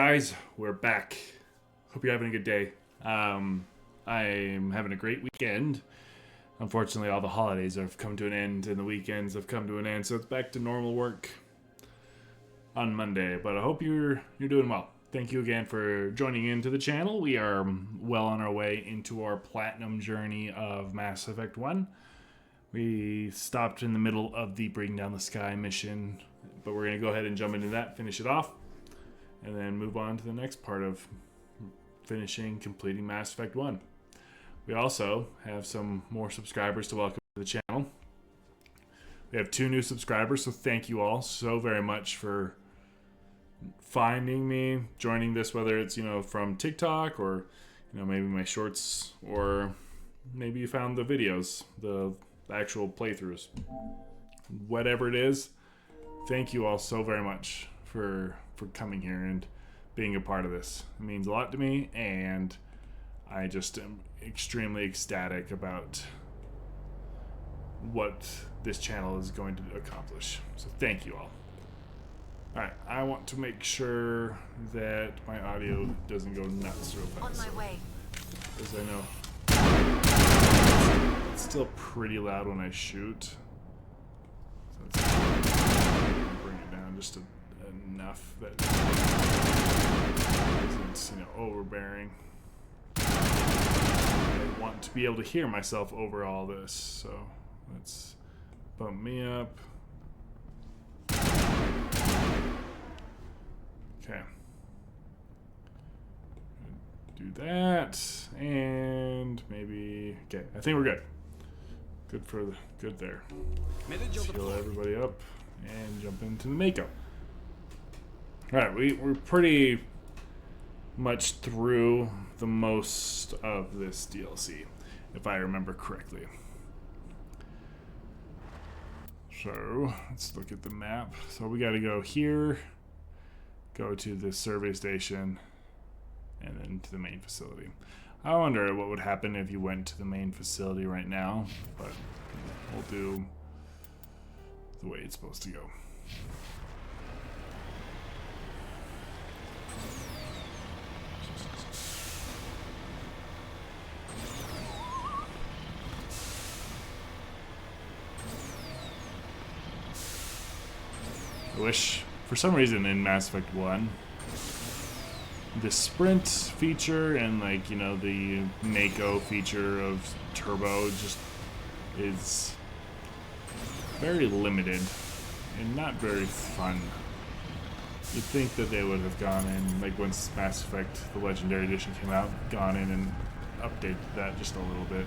guys, we're back. Hope you're having a good day. I'm having a great weekend. Unfortunately, all the holidays have come to an end and the weekends have come to an end, so it's back to normal work on Monday. But I hope you're doing well. Thank you again for joining into the channel. We are well on our way into our platinum journey of Mass Effect 1. We stopped in the middle of the Bring Down the Sky mission, but we're going to go ahead and jump into that, finish it off, and then move on to the next part of completing Mass Effect 1. We also have some more subscribers to welcome to the channel. We have 2 new subscribers, so thank you all so very much for finding me, joining this, whether it's, from TikTok or, maybe my shorts, or maybe you found the videos, the actual playthroughs. Whatever it is, thank you all so very much for coming here and being a part of this. It means a lot to me, and I just am extremely ecstatic about what this channel is going to accomplish. So thank you all. Alright, I want to make sure that my audio doesn't go nuts real fast. On my way. Because I know it's still pretty loud when I shoot. So let's bring it down just enough that it isn't, overbearing. I want to be able to hear myself over all this, so let's bump me up. Okay. Do that, and maybe, okay, I think we're good. Good there. Let's heal everybody up and jump into the Mako. Alright, we're pretty much through the most of this DLC, if I remember correctly. So, let's look at the map. So we gotta go here, go to the survey station, and then to the main facility. I wonder what would happen if you went to the main facility right now, but we'll do the way it's supposed to go. I wish, for some reason in Mass Effect 1, the sprint feature and the Mako feature of Turbo just is very limited and not very fun. You'd think that they would have gone in, once Mass Effect, the Legendary Edition came out, gone in and updated that just a little bit.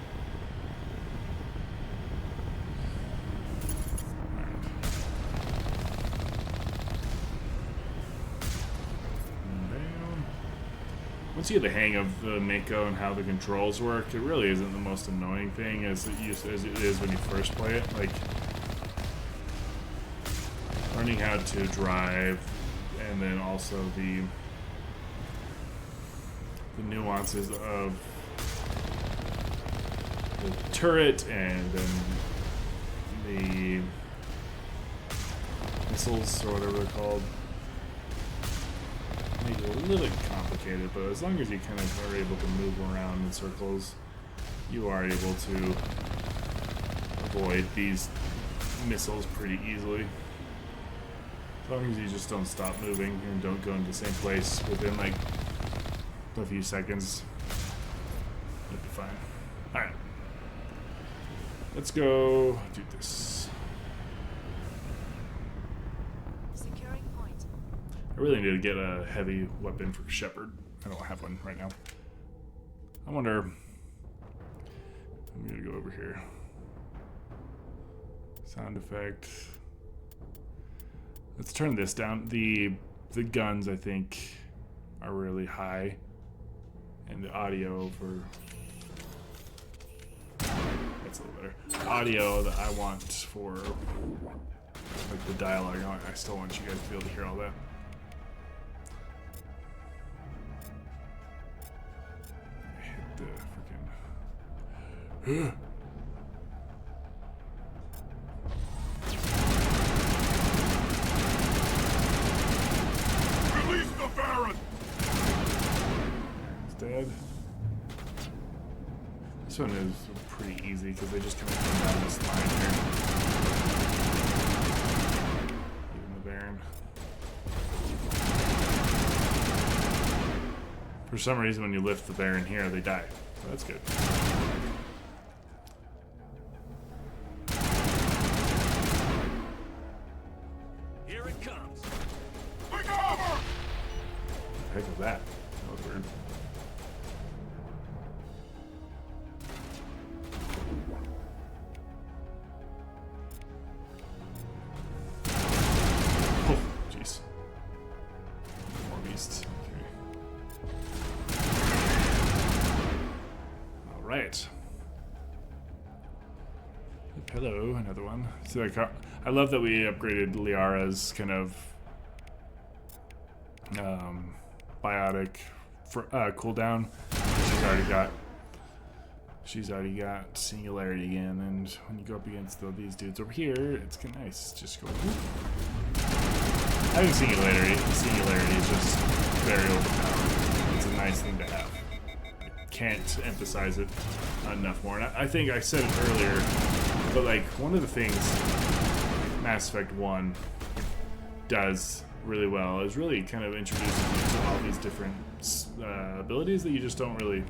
Once you get the hang of the Mako and how the controls work, it really isn't the most annoying thing as it is when you first play it. Learning how to drive, and then also the nuances of the turret and then the missiles, or whatever they're called. Make it a little bit complicated, but as long as you kind of are able to move around in circles, you are able to avoid these missiles pretty easily. As long as you just don't stop moving and don't go into the same place within a few seconds, you'll be fine. Alright. Let's go do this. I really need to get a heavy weapon for Shepard. I don't have one right now. I wonder... I'm gonna go over here. Sound effect. Let's turn this down. The guns, I think, are really high. And the audio for... That's a little better. The audio that I want for the dialogue, I still want you guys to be able to hear all that. The freaking Release the Baron! bad. This one is pretty easy because they just kind of come down this line here. Even the Baron. For some reason, when you lift the Baron here, they die. So that's good. Here it comes. Take over! The heck was that? That was weird. Oh, jeez. More beasts. Okay. All right. Hello, another one. So I love that we upgraded Liara's kind of biotic for cooldown. She's already got singularity again, and when you go up against these dudes over here, it's kind of nice. Just go. Having singularity is just very overpowered. It's a nice thing to have. I can't emphasize it enough more. And I think I said it earlier, but like one of the things Mass Effect 1 does really well is really kind of introducing you to all these different abilities that you just don't really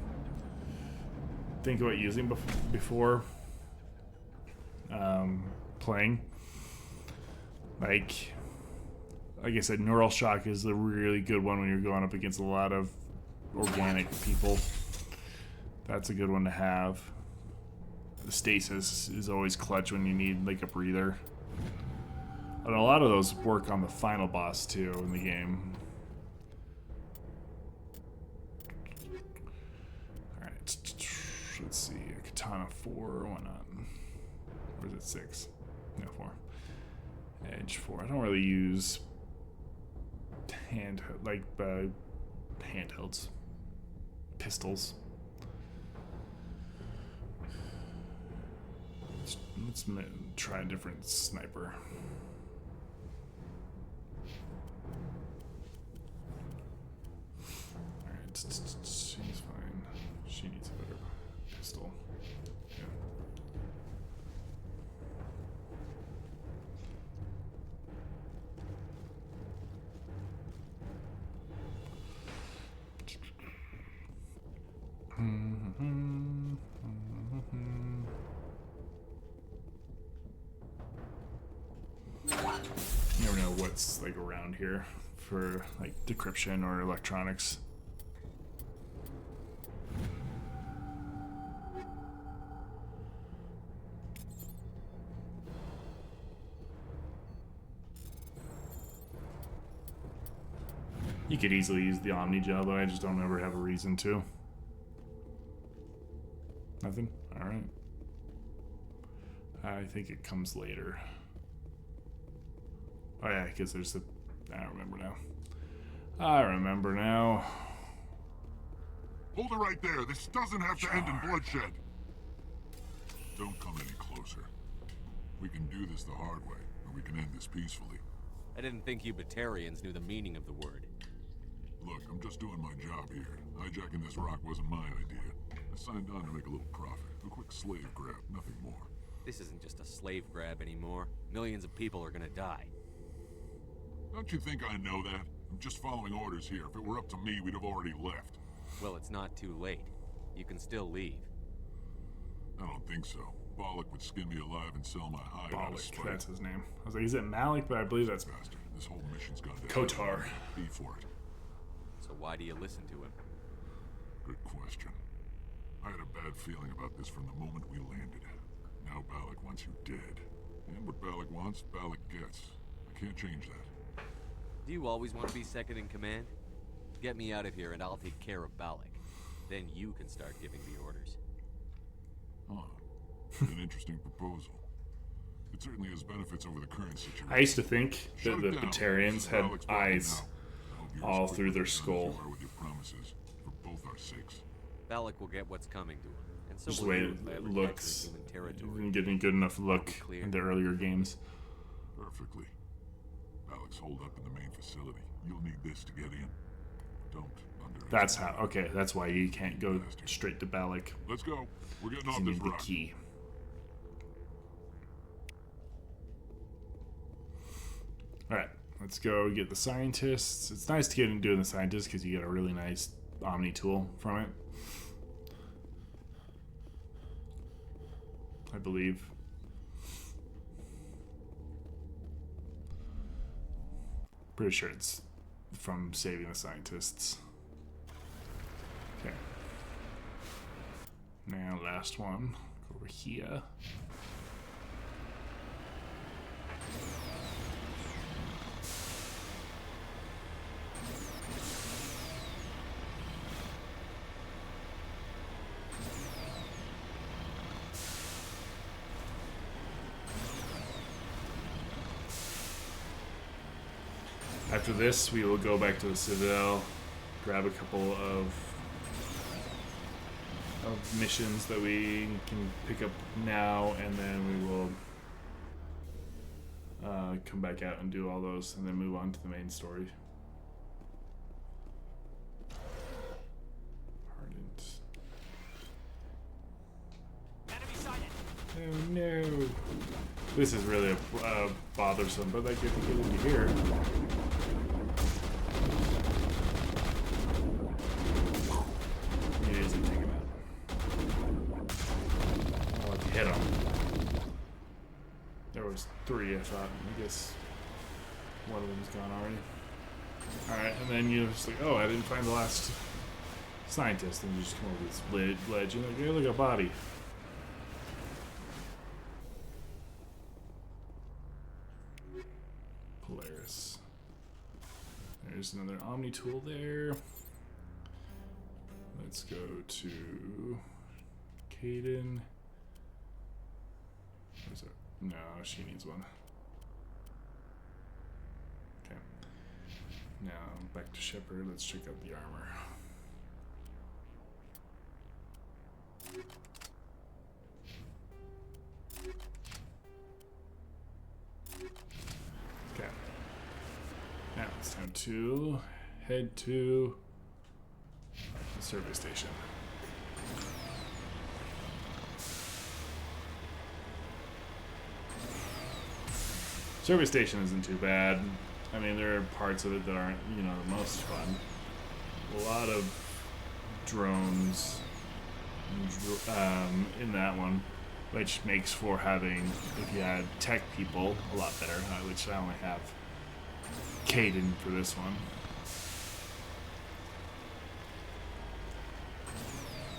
think about using before playing. Like I said, Neural Shock is a really good one when you're going up against a lot of organic people. That's a good one to have. The Stasis is always clutch when you need like a breather. And a lot of those work on the final boss too in the game. Alright, let's see. A Katana 4, why not? Or is it 6? No, 4. Edge 4. I don't really use handhelds. Pistols. Let's try a different sniper. Alright, she's fine. She needs a better pistol. Yeah. You never know what's like around here for like decryption or electronics. You could easily use the Omni Gel, but I just don't ever have a reason to. Nothing? Alright. I think it comes later. Oh yeah, because there's the... I remember now. I remember now. Hold it right there. This doesn't have to end in bloodshed. Don't come any closer. We can do this the hard way, or we can end this peacefully. I didn't think you Batarians knew the meaning of the word. Look, I'm just doing my job here. Hijacking this rock wasn't my idea. I signed on to make a little profit. A quick slave grab, nothing more. This isn't just a slave grab anymore. Millions of people are gonna die. Don't you think I know that? I'm just following orders here. If it were up to me, we'd have already left. Well, it's not too late. You can still leave. I don't think so. Bollock would skin me alive and sell my hide out of Bollock, spite. that's his name. I was like, is it Malik? But I believe that's Bastard. This whole mission's gone to Kotar. Be for it. So why do you listen to him? Good question. I had a bad feeling about this from the moment we landed. Now Bollock wants you dead. And what Bollock wants, Bollock gets. I can't change that. Do you always want to be second in command? Get me out of here and I'll take care of Balak. Then you can start giving the orders. An interesting proposal. It certainly has benefits over the current situation. I used to think that Shut the it down. Batarians had Bollock's blocking eyes now. I hope you're all as through their quick skull. as you are with your promises, for both our sakes. Balak will get what's coming to him. And so Just the will way you if I it ever looks. capture human territory. Didn't get a good enough look Clear. in the earlier games. Perfectly. Bollock's holed up in the main facility. You'll need this to get in. Don't underestimate That's how. Okay, that's why you can't go straight to Balak. Let's go. We're getting off You this need the rock. key. Alright, let's go get the scientists. It's nice to get into doing the scientists because you get a really nice Omni tool from it. I believe. Pretty sure it's from saving the scientists. Okay. Now, last one. Go over here. After this, we will go back to the Citadel, grab a couple of missions that we can pick up now, and then we will come back out and do all those, and then move on to the main story. Hardened. Oh no! This is really bothersome, but I get to get into here. It is a take him out. I'll have to hit him. There was 3, I thought. I guess one of them's gone already. Alright, and then you're just like, oh, I didn't find the last scientist. And you just come over this ledge and like, hey, look, a body. Polaris. There's another Omni tool there. Let's go to Caden. Is it? No, she needs one. Okay. Now back to Shepard. Let's check out the armor. Okay. Now it's time to head to the service station. Service station isn't too bad. I mean, there are parts of it that aren't, you know, the most fun. A lot of drones in that one, which makes for having, if you had tech people, a lot better, which I only have Caden for this one.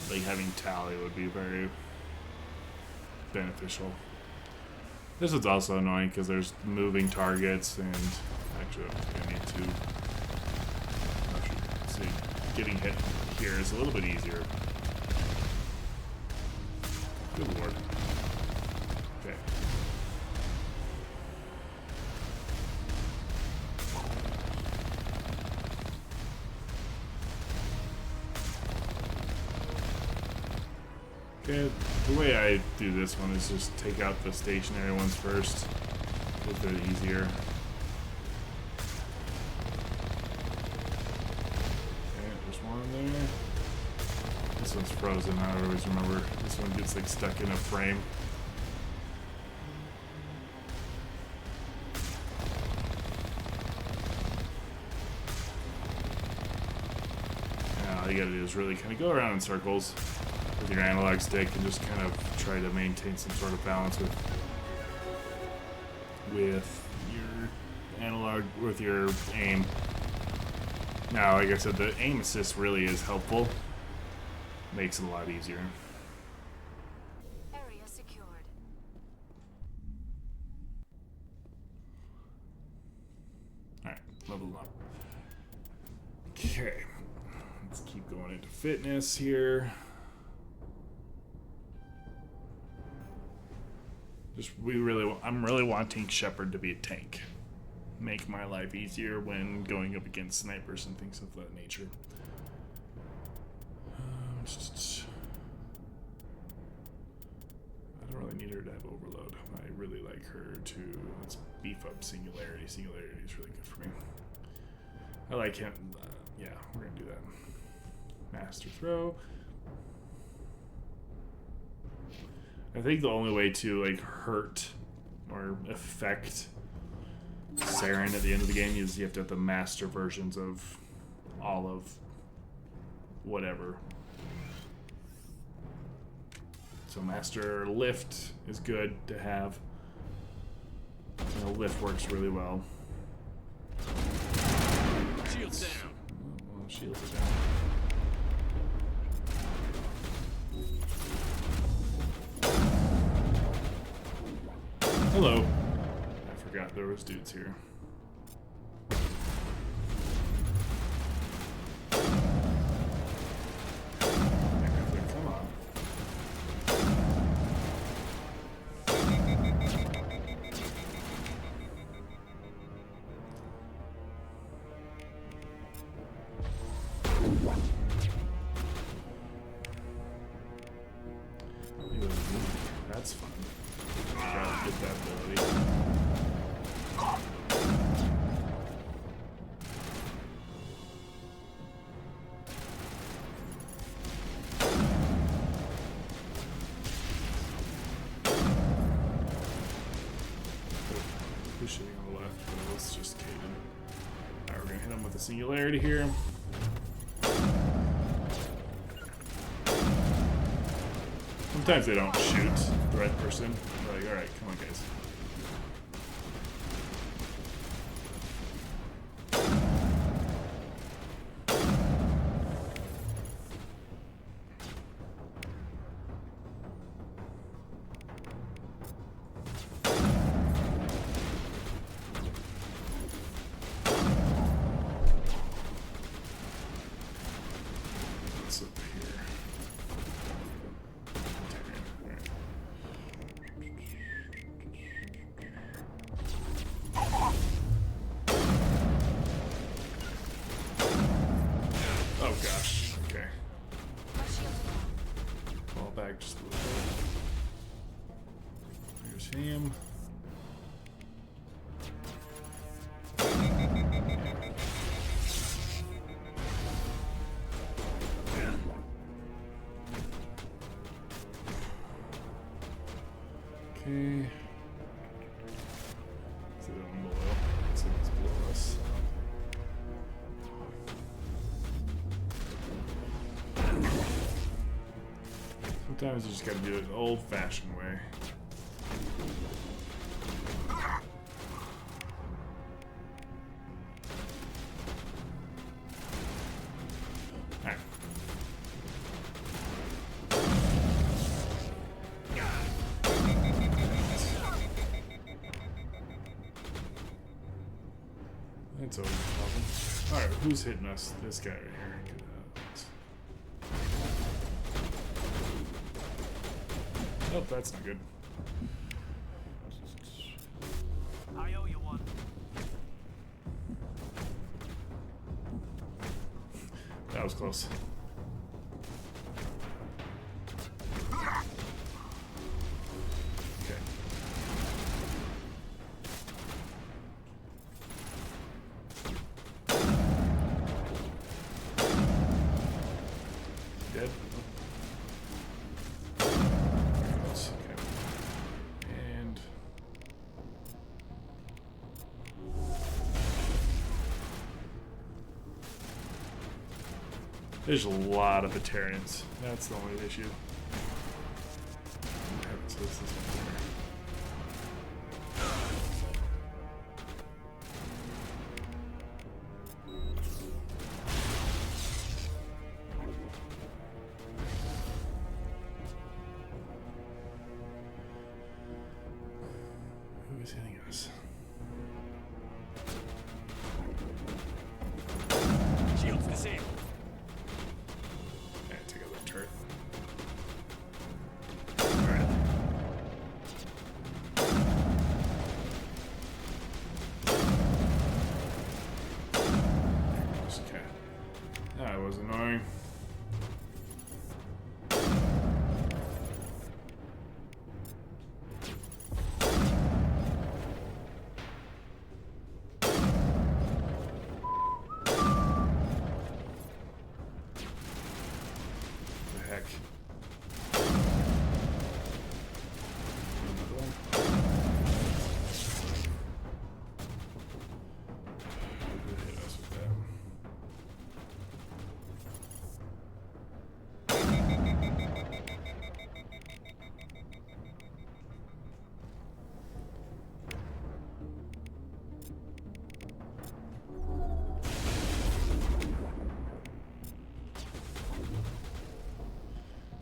Like having Tally would be very beneficial. This is also annoying because there's moving targets, and actually I need to see, getting hit here is a little bit easier. Good lord. Okay. Okay, the way I do this one is just take out the stationary ones first. It's a bit easier. Okay, there's one there. This one's frozen, I always remember. This one gets like stuck in a frame. Now all you gotta do is really kind of go around in circles with your analog stick and just kind of try to maintain some sort of balance with your analog, with your aim. Now, like I said, the aim assist really is helpful. Makes it a lot easier. Area secured. Alright, level up. Okay. Let's keep going into fitness here. I'm really wanting Shepard to be a tank. Make my life easier when going up against snipers and things of that nature. I don't really need her to have overload. I really like her to, let's beef up Singularity. Singularity is really good for me. I like him. Yeah, we're gonna do that. Master throw. I think the only way to like hurt or affect Saren at the end of the game is you have to have the master versions of all of whatever. So master lift is good to have. You know, lift works really well. Shields down. Well, shields are down. Hello. I forgot there was dudes here. Come on. That's fun. Gotta get that ability. Who's shooting on the left? But it's just Caden. Alright, we're gonna hit him with a singularity here. Sometimes they don't shoot the right person. They're like, alright, come on, guys. What's up here? Oh gosh, okay. Fall back just a little bit. There's him. Okay. Is it on below? Let's see what's below us. Sometimes you just gotta do it an old-fashioned way. Alright. That's always a problem. Alright, who's hitting us? This guy right here. Get out. Oh, that's not good. I owe you one. That was close. Okay. Dead. Okay. And there's a lot of Batarians. That's the only issue. So this is up there. Who is hitting us? Shields disabled. Yeah, take out that turret. Alright. Okay. That was annoying.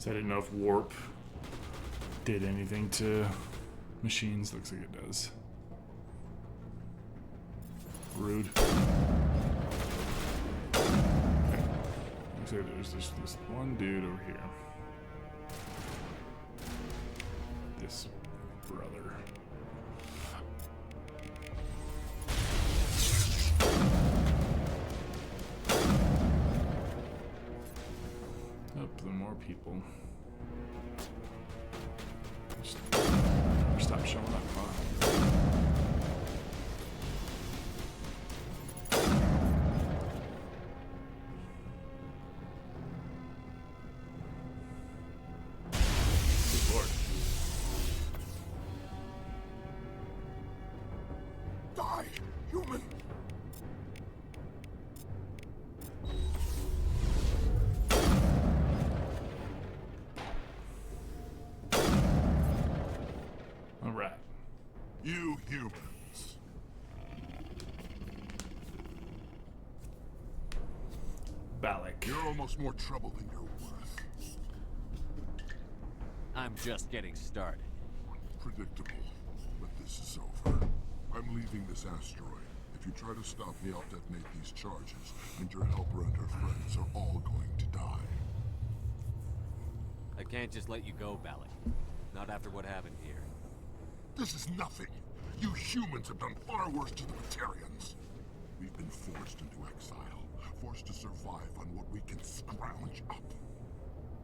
So I didn't know if warp did anything to machines. Looks like it does. Rude. Okay. Looks like there's this one dude over here. This brother. Up the more people. Just never stop showing up, huh? Good Lord. Die, human! All right. You humans. Balak. You're almost more trouble than you're worth. I'm just getting started. Predictable, but this is over. I'm leaving this asteroid. If you try to stop me, I'll detonate these charges, and your helper and her friends are all going to die. I can't just let you go, Balak. Not after what happened here. This is nothing. You humans have done far worse to the Batarians. We've been forced into exile, forced to survive on what we can scrounge up.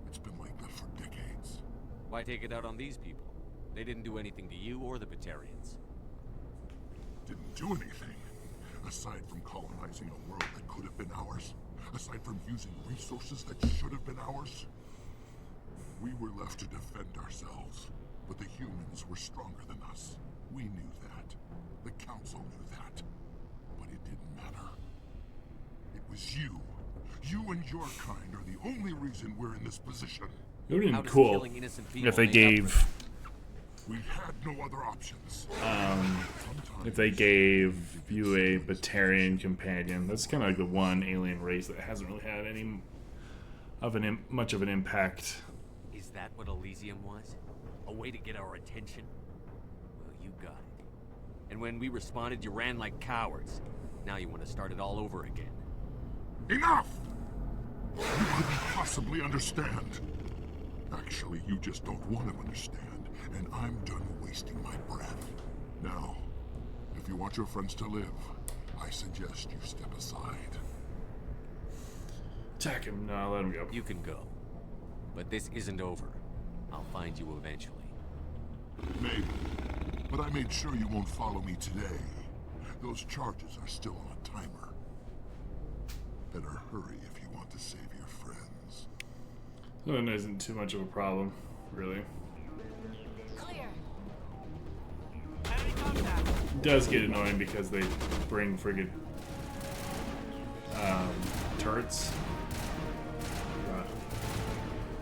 It's been like that for decades. Why take it out on these people? They didn't do anything to you or the Batarians. Didn't do anything. Aside from colonizing a world that could have been ours. Aside from using resources that should have been ours. We were left to defend ourselves. But the humans were stronger than us. We knew that. The Council knew that. But it didn't matter. It was you. You and your kind are the only reason we're in this position. It would have How been does cool killing innocent people if they make up for gave We had no other options. if they gave you a Batarian companion. That's kind of like the one alien race that hasn't really had any of much of an impact. Is that what Elysium was? A way to get our attention? Well, you got it. And when we responded, you ran like cowards. Now you want to start it all over again. Enough! You couldn't possibly understand. Actually, you just don't want to understand, and I'm done wasting my breath. Now, if you want your friends to live, I suggest you step aside. Attack him. No, let him go. You can go. But this isn't over. I'll find you eventually. Maybe. But I made sure you won't follow me today. Those charges are still on a timer. Better hurry if you want to save your friends. That isn't too much of a problem, really. Clear. Enemy contact. It does get annoying because they bring friggin' turrets. But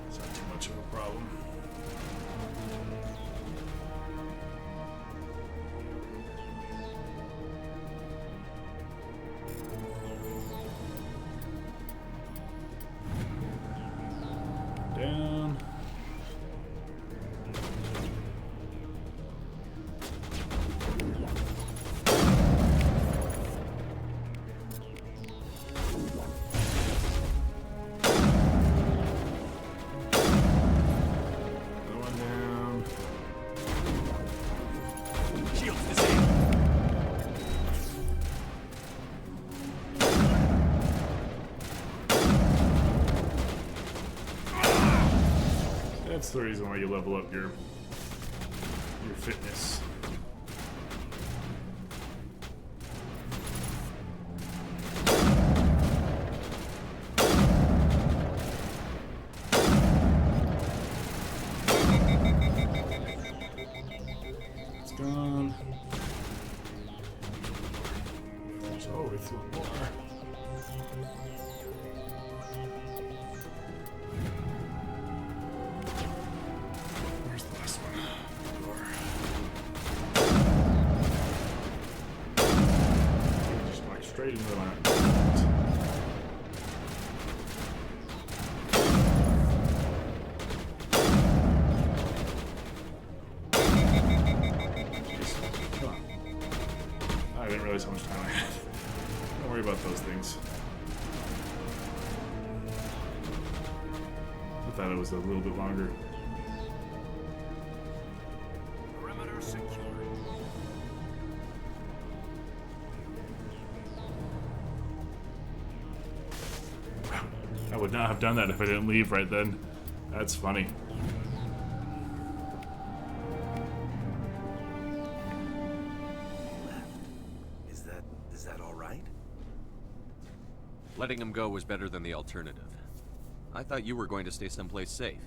it's not too much of a problem. Down. Going down. Shields disabled. That's the reason why you level up your fitness. It's gone. Oh, it's one more. Where's the last one? Just went straight into the line. thought it was a little bit longer. Perimeter secure. I would not have done that if I didn't leave right then. That's funny. Is that all right? Letting him go was better than the alternative. I thought you were going to stay someplace safe.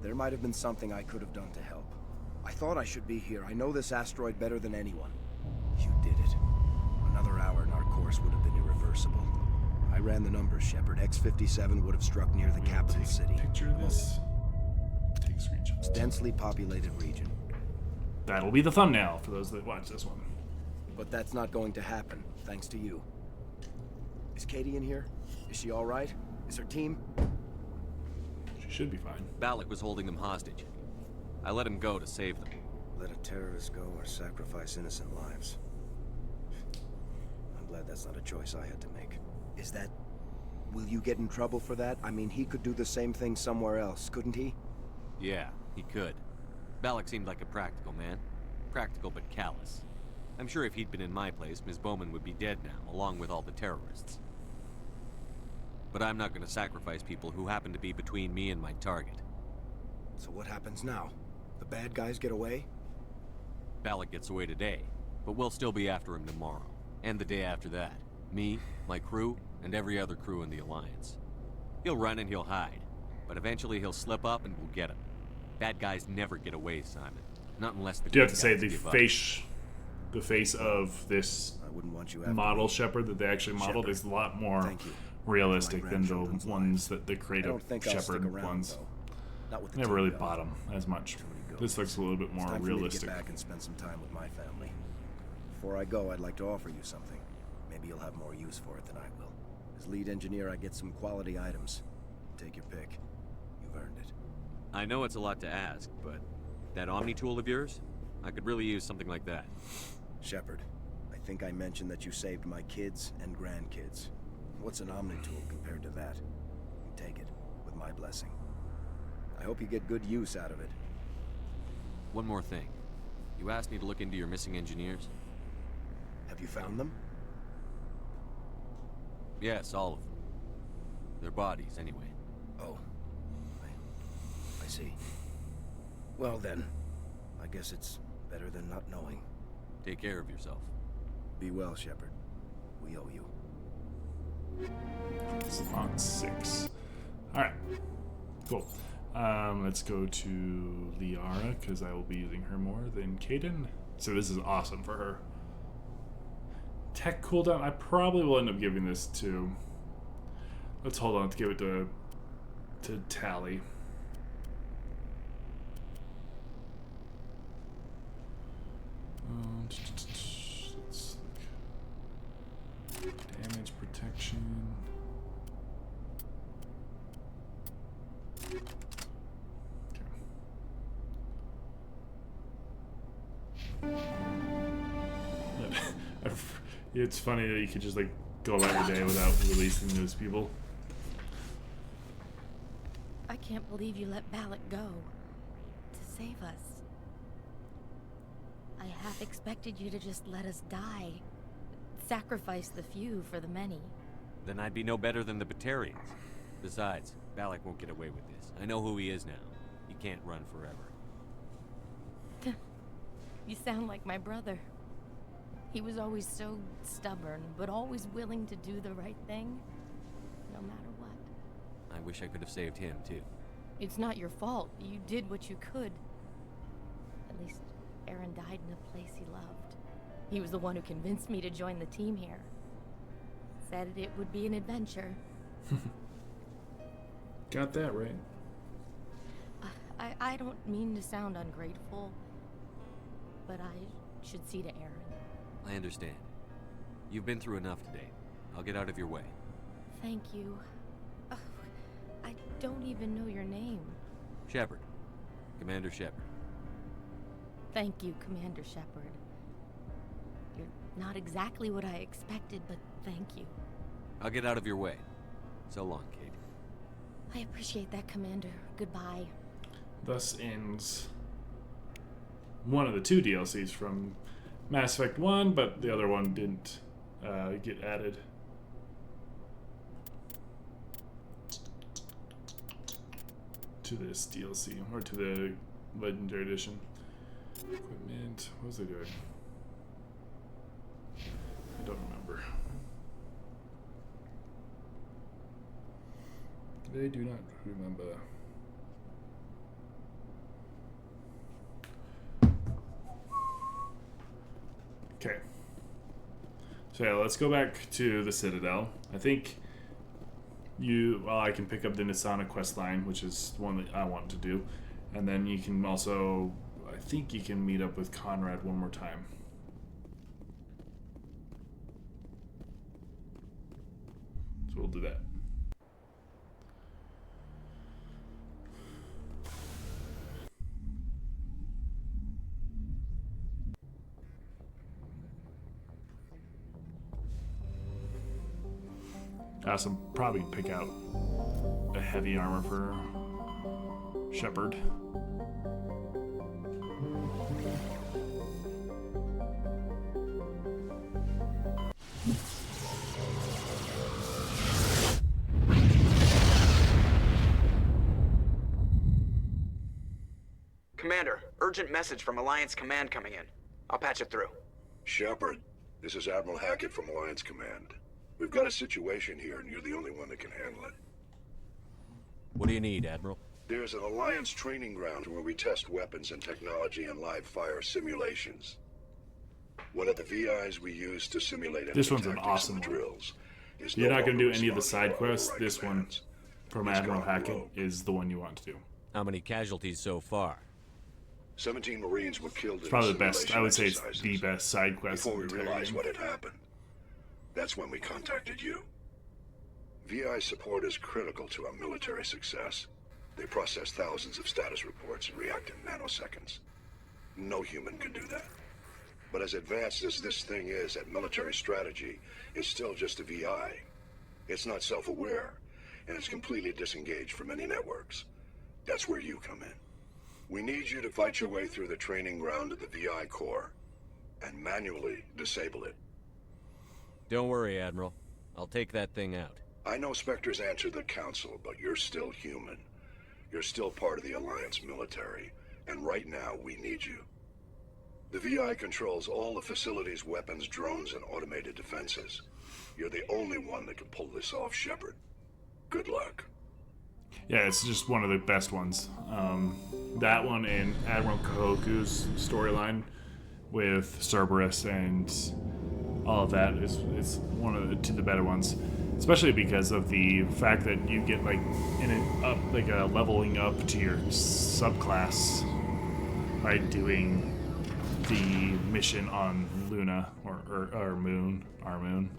There might have been something I could have done to help. I thought I should be here. I know this asteroid better than anyone. You did it. Another hour and our course would have been irreversible. I ran the numbers, Shepard. X-57 would have struck near the capital city. Picture of this. Take screenshots. Densely populated region. That'll be the thumbnail for those that watch this one. But that's not going to happen, thanks to you. Is Katie in here? Is she all right? Is her team? She should be fine. Balak was holding them hostage. I let him go to save them. Let a terrorist go or sacrifice innocent lives. I'm glad that's not a choice I had to make. Is that... Will you get in trouble for that? I mean, he could do the same thing somewhere else, couldn't he? Yeah, he could. Balak seemed like a practical man. Practical but callous. I'm sure if he'd been in my place, Ms. Bowman would be dead now, along with all the terrorists. But I'm not going to sacrifice people who happen to be between me and my target. So what happens now? The bad guys get away? Balak gets away today, but we'll still be after him tomorrow. And the day after that. Me, my crew, and every other crew in the Alliance. He'll run and he'll hide, but eventually he'll slip up and we'll get him. Bad guys never get away, Simon. Not unless the Do you have good to say guys the give up. face of this I wouldn't want you having model Shepard that they actually modeled Shepard, is a lot more thank you. realistic My than the grandchildren's ones lives. that the I creative don't think I'll stick Shepard around, ones. though. Not with the Never team really going. bought them as much. Truly go. This looks a little bit It's more time for me to realistic. get back and spend some time with my family. Before I go, I'd like to offer you something. Maybe you'll have more use for it than I will. As lead engineer, I get some quality items. Take your pick. You've earned it. I know it's a lot to ask, but that Omni tool of yours? I could really use something like that. Shepard, I think I mentioned that you saved my kids and grandkids. What's an Omni tool compared to that? Take it, with my blessing. I hope you get good use out of it. One more thing. You asked me to look into your missing engineers? Have you found them? Yes, all of them. Their bodies, anyway. Oh. I see. Well then, I guess it's better than not knowing. Take care of yourself. Be well, Shepard. We owe you. Savant 6. Alright. Cool. Let's go to Liara, because I will be using her more than Kaden. So this is awesome for her. Tech cooldown, I probably will end up giving this to... Let's hold on to give it to Tally. Let's look. Damage protection. It's funny that you could just like go about your day without releasing those people. I can't believe you let Balak go. To save us. I half expected you to just let us die. Sacrifice the few for the many. Then I'd be no better than the Batarians. Besides, Balak won't get away with this. I know who he is now. He can't run forever. You sound like my brother. He was always so stubborn, but always willing to do the right thing, no matter what. I wish I could have saved him, too. It's not your fault. You did what you could. At least Aaron died in a place he loved. He was the one who convinced me to join the team here. Said it would be an adventure. Got that right. I don't mean to sound ungrateful, but I should see to Aaron. I understand. You've been through enough today. I'll get out of your way. Thank you. Oh, I don't even know your name. Shepard. Commander Shepard. Thank you, Commander Shepard. You're not exactly what I expected, but thank you. I'll get out of your way. So long, Kate. I appreciate that, Commander. Goodbye. Thus ends one of the 2 DLCs from Mass Effect 1, but the other one didn't get added. To this DLC, or to the Legendary Edition. Equipment, what was I doing? I don't remember. I do not remember. Okay. So yeah, let's go back to the Citadel. I think I can pick up the Nisana quest line, which is one that I want to do. And then you can also, I think you can meet up with Conrad one more time. So we'll do that. Awesome. Probably pick out a heavy armor for Shepard. Commander, urgent message from Alliance Command coming in. I'll patch it through. Shepard, this is Admiral Hackett from Alliance Command. We've got a situation here, and you're the only one that can handle it. What do you need, Admiral? There's an Alliance training ground where we test weapons and technology in live fire simulations. One of the VIs we use to simulate This one's an awesome one. drills is You're no not going to do longer any of the responsible side for quests. override This one commands. from It's Admiral gone Hackett rogue. is the one you want to do. How many casualties so far? 17 Marines were killed It's in probably the best. simulation I would say it's exercises. the best side quest in Before the we entire realized game. what had happened, that's when we contacted you. VI support is critical to our military success. They process thousands of status reports and react in nanoseconds. No human can do that. But as advanced as this thing is at military strategy, it's still just a VI. It's not self-aware, and it's completely disengaged from any networks. That's where you come in. We need you to fight your way through the training ground of the VI core and manually disable it. Don't worry, Admiral. I'll take that thing out. I know Spectres answered the Council, but you're still human. You're still part of the Alliance military, and right now we need you. The VI controls all the facility's weapons, drones, and automated defenses. You're the only one that can pull this off, Shepard. Good luck. Yeah, it's just one of the best ones. That one and Admiral Kahoku's storyline with Cerberus and all of that is one of the better ones, especially because of the fact that you get like a leveling up to your subclass by doing the mission on Luna or Moon, our moon.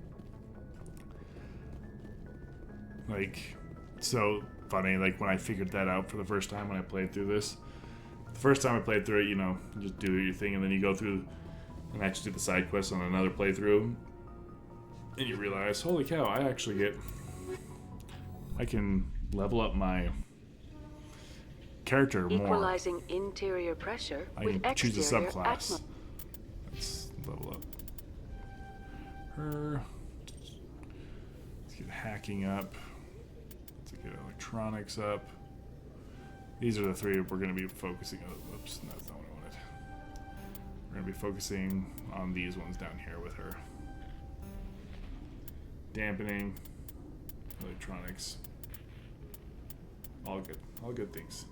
Like, so funny. Like when I figured that out for the first time when I played through this. The first time I played through it, you know, you just do your thing, and then you go through and actually do the side quest on another playthrough, and you realize, holy cow, I can level up my character more. Equalizing interior pressure I with can choose a exterior subclass. Let's level up her. Let's get hacking up. Let's get electronics up. These are the three we're going to be focusing on. Whoops, that's not what I wanted. We're going to be focusing on these ones down here with her. Dampening, electronics, all good things.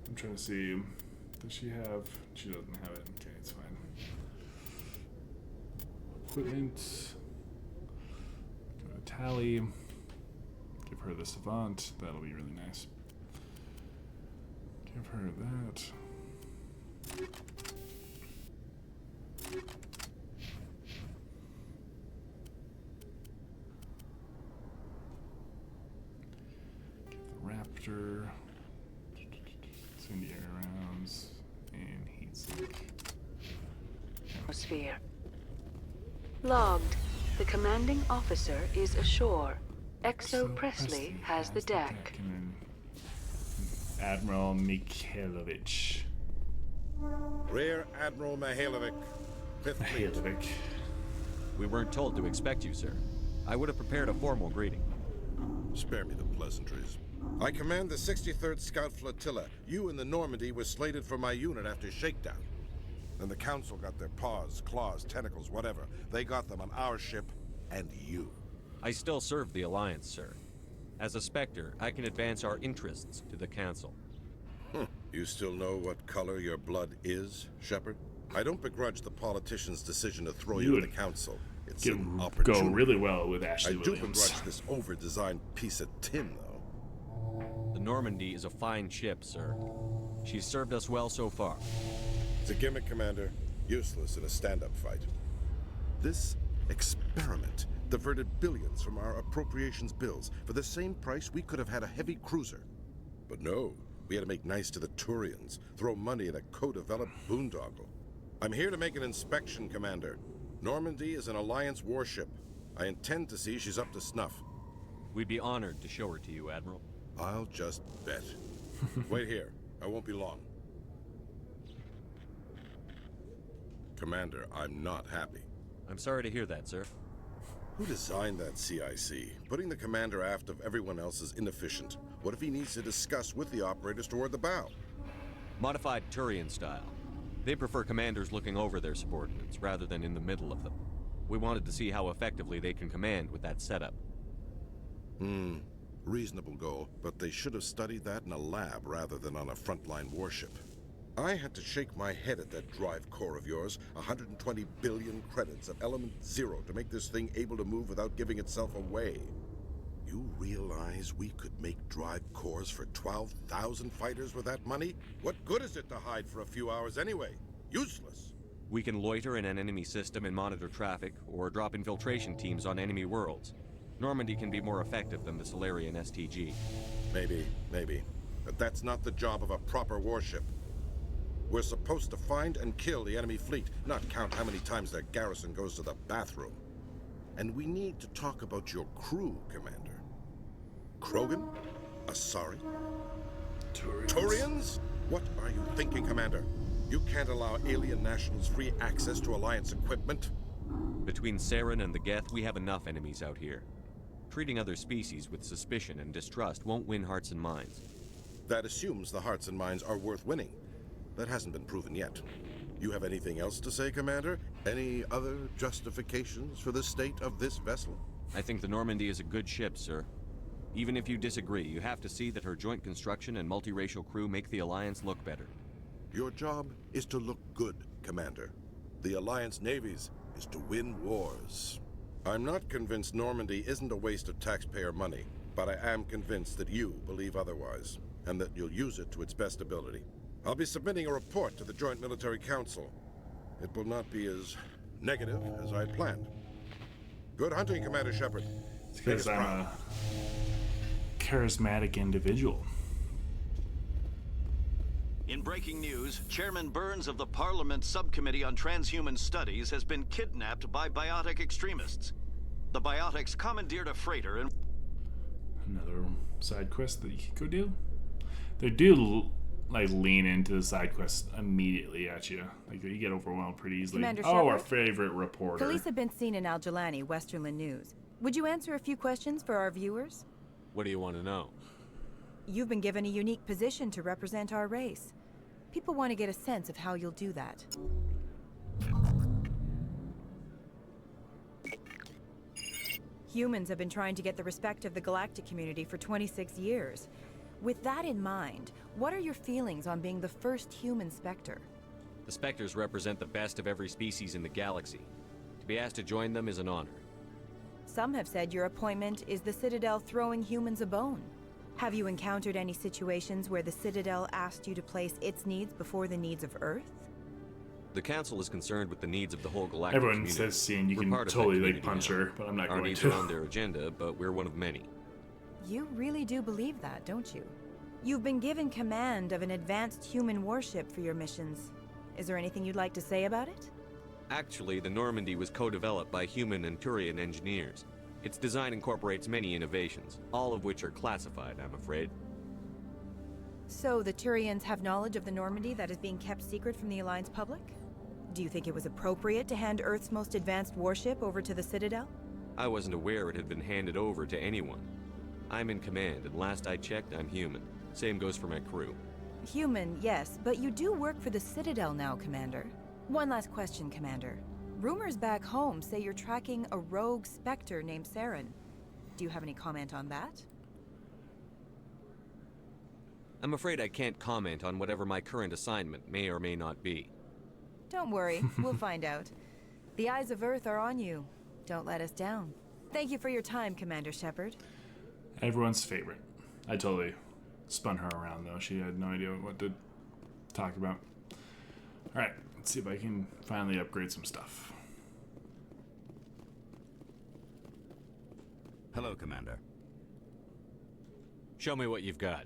I'm trying to see, does she have, she doesn't have it, okay, it's fine. Equipment, go to Tally, give her the Savant, that'll be really nice. Give her that. Raptor, incendiary rounds, and heat sink. atmosphere. Logged. The commanding officer is ashore. So Exo Presley has the deck. And then Admiral Mikhailovich. Rear Admiral Mihailovic, 5th Fleet. Mikhailovich. We weren't told to expect you, sir. I would have prepared a formal greeting. Spare me the pleasantries. I command the 63rd Scout Flotilla. You and the Normandy were slated for my unit after shakedown. Then the Council got their paws, claws, tentacles, whatever. They got them on our ship and you. I still serve the Alliance, sir. As a Spectre, I can advance our interests to the Council. You still know what color your blood is, Shepard? I don't begrudge the politician's decision to throw you in the Council. It's an opportunity. Go really well with Ashley I do Williams. begrudge this over-designed piece of tin, though. The Normandy is a fine ship, sir. She's served us well so far. It's a gimmick, Commander. Useless in a stand-up fight. This experiment diverted billions from our appropriations bills. For the same price, we could have had a heavy cruiser. But no, we had to make nice to the Turians, throw money at a co-developed boondoggle. I'm here to make an inspection, Commander. Normandy is an Alliance warship. I intend to see she's up to snuff. We'd be honored to show her to you, Admiral. I'll just bet. Wait here. I won't be long. Commander, I'm not happy. I'm sorry to hear that, sir. Who designed that CIC? Putting the commander aft of everyone else is inefficient. What if he needs to discuss with the operators toward the bow? Modified Turian style. They prefer commanders looking over their subordinates rather than in the middle of them. We wanted to see how effectively they can command with that setup. Reasonable goal, but they should have studied that in a lab rather than on a frontline warship. I had to shake my head at that drive core of yours. 120 billion credits of element 0 to make this thing able to move without giving itself away. You realize we could make drive cores for 12,000 fighters with that money? What good is it to hide for a few hours anyway? Useless. We can loiter in an enemy system and monitor traffic, or drop infiltration teams on enemy worlds. Normandy can be more effective than the Solarian STG. Maybe. But that's not the job of a proper warship. We're supposed to find and kill the enemy fleet, not count how many times their garrison goes to the bathroom. And we need to talk about your crew, Commander. Krogan? Asari? Turians? What are you thinking, Commander? You can't allow alien nationals free access to Alliance equipment. Between Saren and the Geth, we have enough enemies out here. Treating other species with suspicion and distrust won't win hearts and minds. That assumes the hearts and minds are worth winning. That hasn't been proven yet. You have anything else to say, Commander? Any other justifications for the state of this vessel? I think the Normandy is a good ship, sir. Even if you disagree, you have to see that her joint construction and multiracial crew make the Alliance look better. Your job is to look good, Commander. The Alliance navies is to win wars. I'm not convinced Normandy isn't a waste of taxpayer money, but I am convinced that you believe otherwise, and that you'll use it to its best ability. I'll be submitting a report to the Joint Military Council. It will not be as negative as I had planned. Good hunting, Commander Shepard. It's because I'm a charismatic individual. In breaking news, Chairman Burns of the Parliament Subcommittee on Transhuman Studies has been kidnapped by biotic extremists. The biotics commandeered a freighter and... Another side quest that you could go do. They do like lean into the side quest immediately at you. Like you get overwhelmed pretty easily. Commander Our Shepard? favorite reporter. Police have been seen in Al-Jalani, Westerland News. Would you answer a few questions for our viewers? What do you want to know? You've been given a unique position to represent our race. People want to get a sense of how you'll do that. Humans have been trying to get the respect of the galactic community for 26 years. With that in mind, what are your feelings on being the first human Spectre? The Spectres represent the best of every species in the galaxy. To be asked to join them is an honor. Some have said your appointment is the Citadel throwing humans a bone. Have you encountered any situations where the Citadel asked you to place its needs before the needs of Earth? The Council is concerned with the needs of the whole galactic Everyone community. says seeing you We're can part of that totally community like punch now. her, but I'm not Our going needs to. are on their agenda, but we're one of many. You really do believe that, don't you? You've been given command of an advanced human warship for your missions. Is there anything you'd like to say about it? Actually, the Normandy was co-developed by human and Turian engineers. Its design incorporates many innovations, all of which are classified, I'm afraid. So the Turians have knowledge of the Normandy that is being kept secret from the Alliance public? Do you think it was appropriate to hand Earth's most advanced warship over to the Citadel? I wasn't aware it had been handed over to anyone. I'm in command, and last I checked, I'm human. Same goes for my crew. Human, yes, but you do work for the Citadel now, Commander. One last question, Commander. Rumors back home say you're tracking a rogue Spectre named Saren. Do you have any comment on that? I'm afraid I can't comment on whatever my current assignment may or may not be. Don't worry, we'll find out. The eyes of Earth are on you. Don't let us down. Thank you for your time, Commander Shepard. Everyone's favorite. I totally spun her around, though. She had no idea what to talk about. Alright, let's see if I can finally upgrade some stuff. Hello, Commander. Show me what you've got.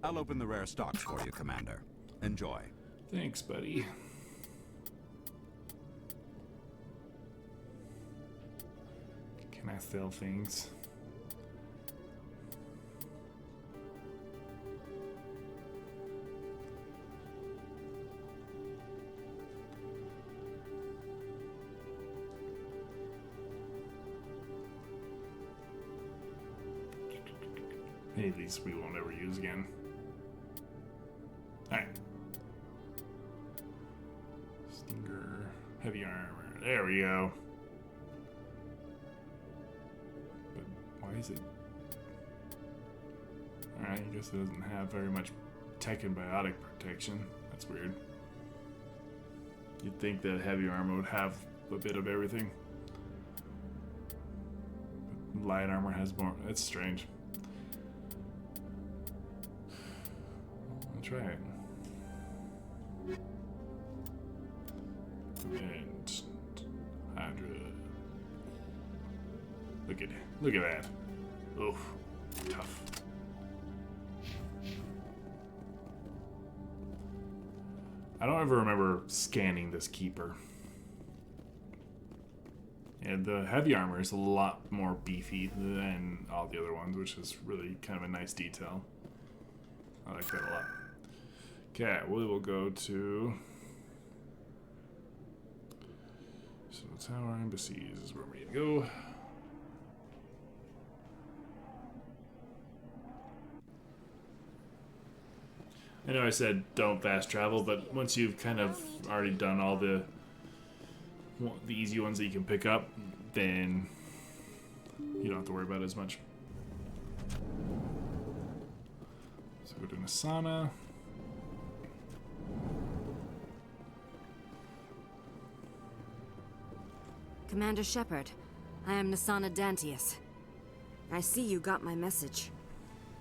I'll open the rare stocks for you, Commander. Enjoy. Thanks, buddy. Can I sell things? Any of these we won't ever use again. Alright. Stinger. Heavy armor. There we go. But why is it... Alright, I guess it doesn't have very much tech and biotic protection. That's weird. You'd think that heavy armor would have a bit of everything. But light armor has more. That's strange. Try it. And Hydra. Look at that. Oof, tough. I don't ever remember scanning this keeper. Yeah, the heavy armor is a lot more beefy than all the other ones, which is really kind of a nice detail. I like that a lot. Okay, we will go to... So Tower Embassies is where we need to go. I know I said don't fast travel, but once you've kind of already done all the easy ones that you can pick up, then you don't have to worry about it as much. So go to Nasana. Commander Shepard, I am Nasana Dantius. I see you got my message.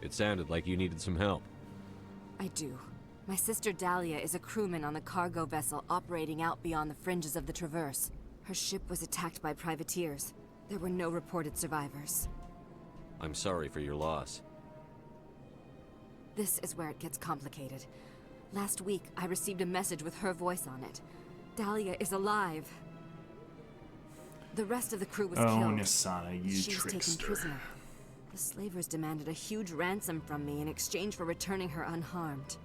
It sounded like you needed some help. I do. My sister Dahlia is a crewman on the cargo vessel operating out beyond the fringes of the Traverse. Her ship was attacked by privateers. There were no reported survivors. I'm sorry for your loss. This is where it gets complicated. Last week, I received a message with her voice on it. Dahlia is alive. The rest of the crew was killed. Nasana, you she was trickster. taken prisoner. The slavers demanded a huge ransom from me in exchange for returning her unharmed.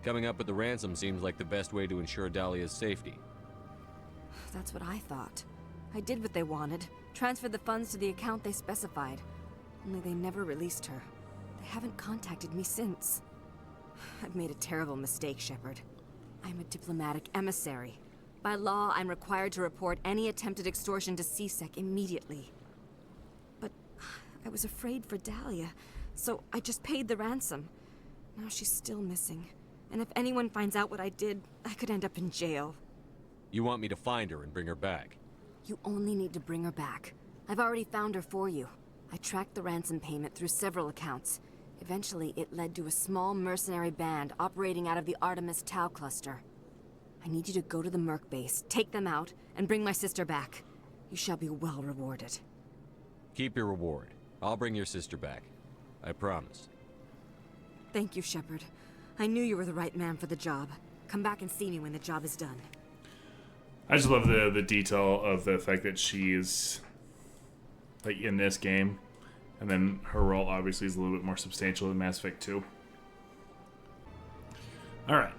Coming up with the ransom seems like the best way to ensure Dahlia's safety. That's what I thought. I did what they wanted, transferred the funds to the account they specified. Only they never released her. They haven't contacted me since. I've made a terrible mistake, Shepard. I'm a diplomatic emissary. By law, I'm required to report any attempted extortion to CSEC immediately. But I was afraid for Dahlia, so I just paid the ransom. Now she's still missing. And if anyone finds out what I did, I could end up in jail. You want me to find her and bring her back? You only need to bring her back. I've already found her for you. I tracked the ransom payment through several accounts. Eventually, it led to a small mercenary band operating out of the Artemis Tau cluster. I need you to go to the Merc base, take them out, and bring my sister back. You shall be well rewarded. Keep your reward. I'll bring your sister back. I promise. Thank you, Shepard. I knew you were the right man for the job. Come back and see me when the job is done. I just love the detail of the fact that she is like in this game, and then her role obviously is a little bit more substantial in Mass Effect 2. All right.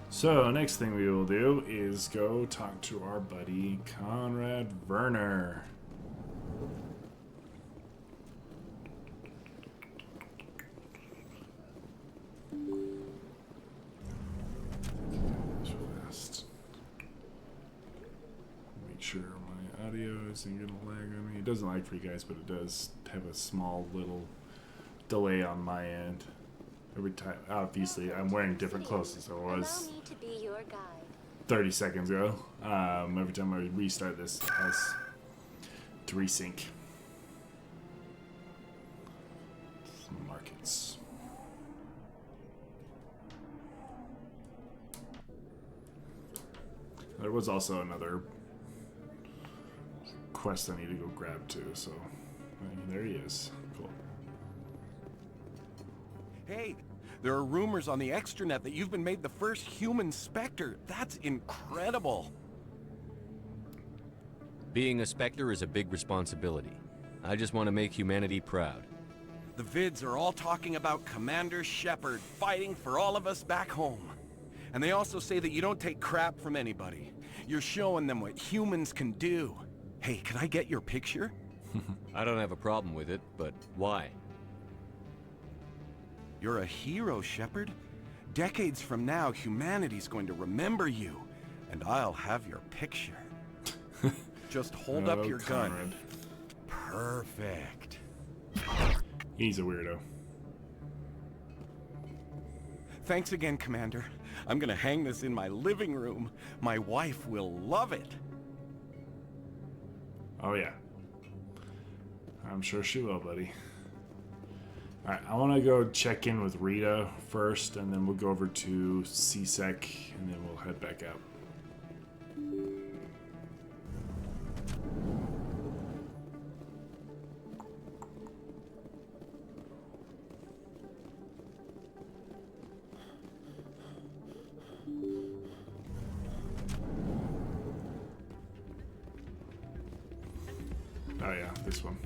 So next thing we will do is go talk to our buddy Conrad Werner. Make sure my audio isn't gonna lag on me. It doesn't lag for you guys, but it does have a small little delay on my end. Every time, obviously, I'm wearing different clothes than I was 30 seconds ago. Every time I restart this, it has to resync. Some markets. There was also another quest I need to go grab too, so there he is. Cool. Hey, there are rumors on the extranet that you've been made the first human Spectre. That's incredible. Being a Spectre is a big responsibility. I just want to make humanity proud. The vids are all talking about Commander Shepard fighting for all of us back home. And they also say that you don't take crap from anybody. You're showing them what humans can do. Hey, can I get your picture? I don't have a problem with it, but why? You're a hero, Shepard. Decades from now, humanity's going to remember you, and I'll have your picture. Just hold up your gun. Perfect. He's a weirdo. Thanks again, Commander. I'm gonna hang this in my living room. My wife will love it. Oh yeah. I'm sure she will, buddy. Alright, I want to go check in with Rita first, and then we'll go over to CSEC, and then we'll head back out. Oh yeah, this one.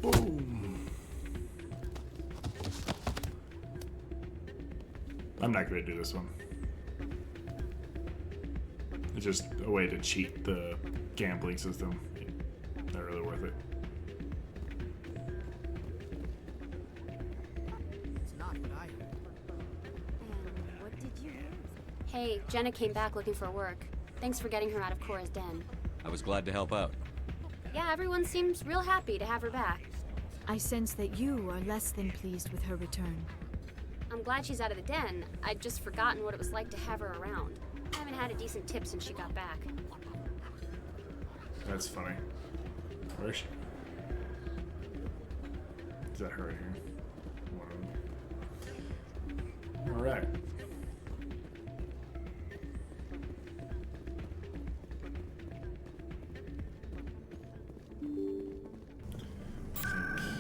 Boom. I'm not going to do this one. It's just a way to cheat the gambling system. Not really worth it. It's not what I heard. And what did you hear? Hey, Jenna came back looking for work. Thanks for getting her out of Cora's den. I was glad to help out. Yeah, everyone seems real happy to have her back. I sense that you are less than pleased with her return. I'm glad she's out of the den. I'd just forgotten what it was like to have her around. I haven't had a decent tip since she got back. That's funny. Where is she? Is that her right here? All right.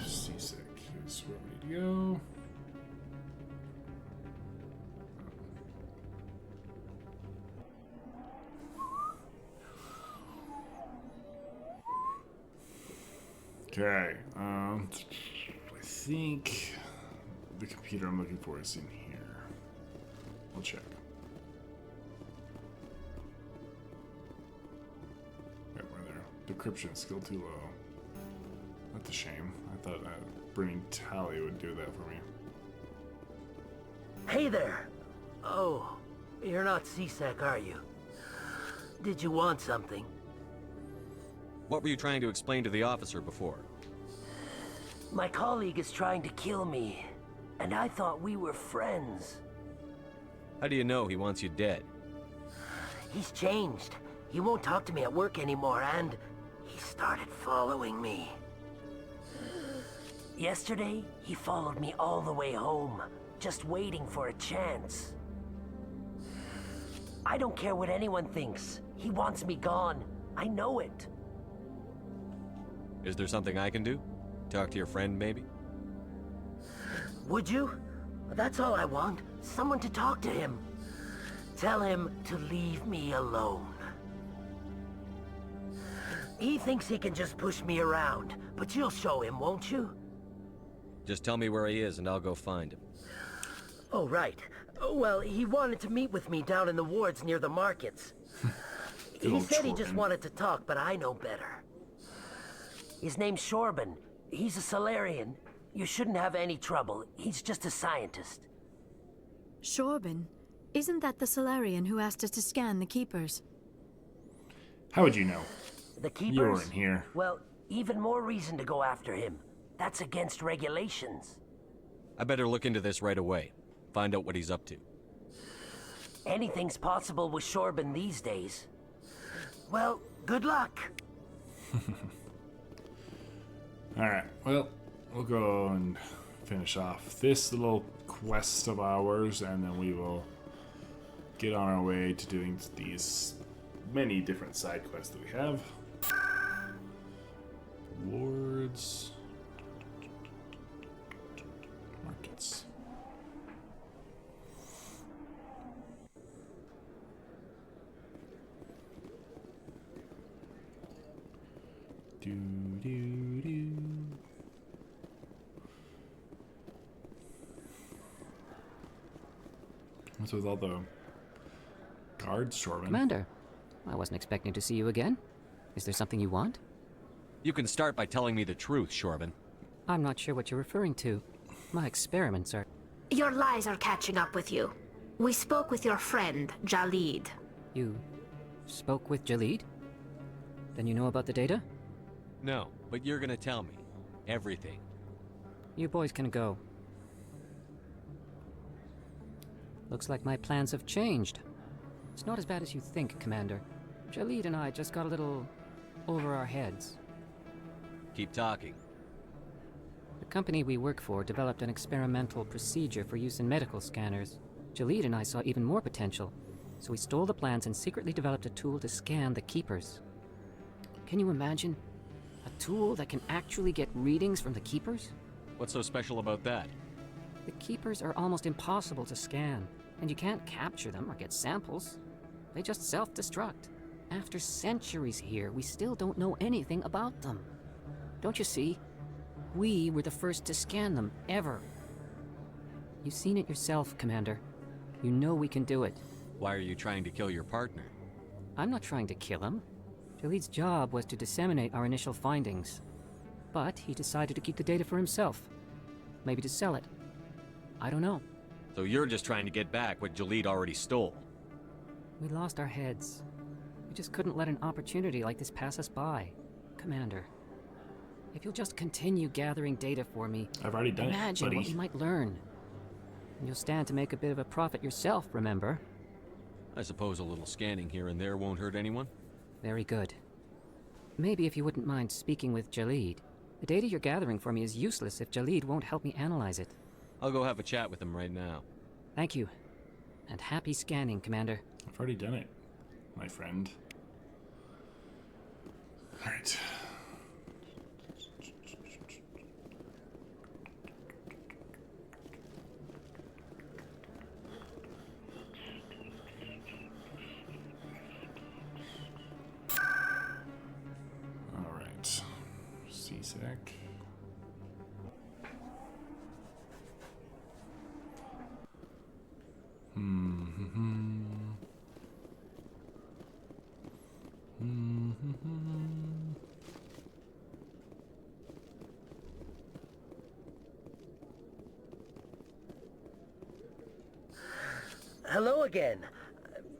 Seasick is where we need to go. Okay, I think the computer I'm looking for is in here. We'll check. Yep, we're there. Decryption skill too low. That's a shame. I thought bringing Tally would do that for me. Hey there! Oh, you're not CSEC, are you? Did you want something? What were you trying to explain to the officer before? My colleague is trying to kill me, and I thought we were friends. How do you know he wants you dead? He's changed. He won't talk to me at work anymore, and he started following me. Yesterday, he followed me all the way home, just waiting for a chance. I don't care what anyone thinks. He wants me gone. I know it. Is there something I can do? Talk to your friend, maybe? Would you? That's all I want. Someone to talk to him. Tell him to leave me alone. He thinks he can just push me around, but you'll show him, won't you? Just tell me where he is and I'll go find him. Oh, right. Well, he wanted to meet with me down in the wards near the markets. He said he just wanted to talk, but I know better. His name's Shorban. He's a Solarian. You shouldn't have any trouble. He's just a scientist. Shorban? Isn't that the Solarian who asked us to scan the Keepers? How would you know? The Keepers? You're in here. Well, even more reason to go after him. That's against regulations. I better look into this right away. Find out what he's up to. Anything's possible with Shorban these days. Well, good luck. Alright, well, we'll go and finish off this little quest of ours, and then we will get on our way to doing these many different side quests that we have. Wards. Markets. Do. What's with all the guards, Shorban? Commander, I wasn't expecting to see you again. Is there something you want? You can start by telling me the truth, Shorban. I'm not sure what you're referring to. My experiments are... Your lies are catching up with you. We spoke with your friend, Jalid. You spoke with Jalid? Then you know about the data? No, but you're gonna tell me. Everything. You boys can go. Looks like my plans have changed. It's not as bad as you think, Commander. Jalid and I just got a little over our heads. Keep talking. The company we work for developed an experimental procedure for use in medical scanners. Jalid and I saw even more potential, so we stole the plans and secretly developed a tool to scan the Keepers. Can you imagine? A tool that can actually get readings from the Keepers? What's so special about that? The Keepers are almost impossible to scan, and you can't capture them or get samples. They just self-destruct. After centuries here, we still don't know anything about them. Don't you see? We were the first to scan them, ever. You've seen it yourself, Commander. You know we can do it. Why are you trying to kill your partner? I'm not trying to kill him. Jalid's job was to disseminate our initial findings. But he decided to keep the data for himself. Maybe to sell it. I don't know. So you're just trying to get back what Jalid already stole? We lost our heads. We just couldn't let an opportunity like this pass us by. Commander, if you'll just continue gathering data for me... I've already done imagine what you might learn. And you'll stand to make a bit of a profit yourself, remember? I suppose a little scanning here and there won't hurt anyone? Very good. Maybe if you wouldn't mind speaking with Jalid. The data you're gathering for me is useless if Jalid won't help me analyze it. I'll go have a chat with him right now. Thank you. And happy scanning, Commander. I've already done it, my friend. Alright. Alright. CSEC. Hello again.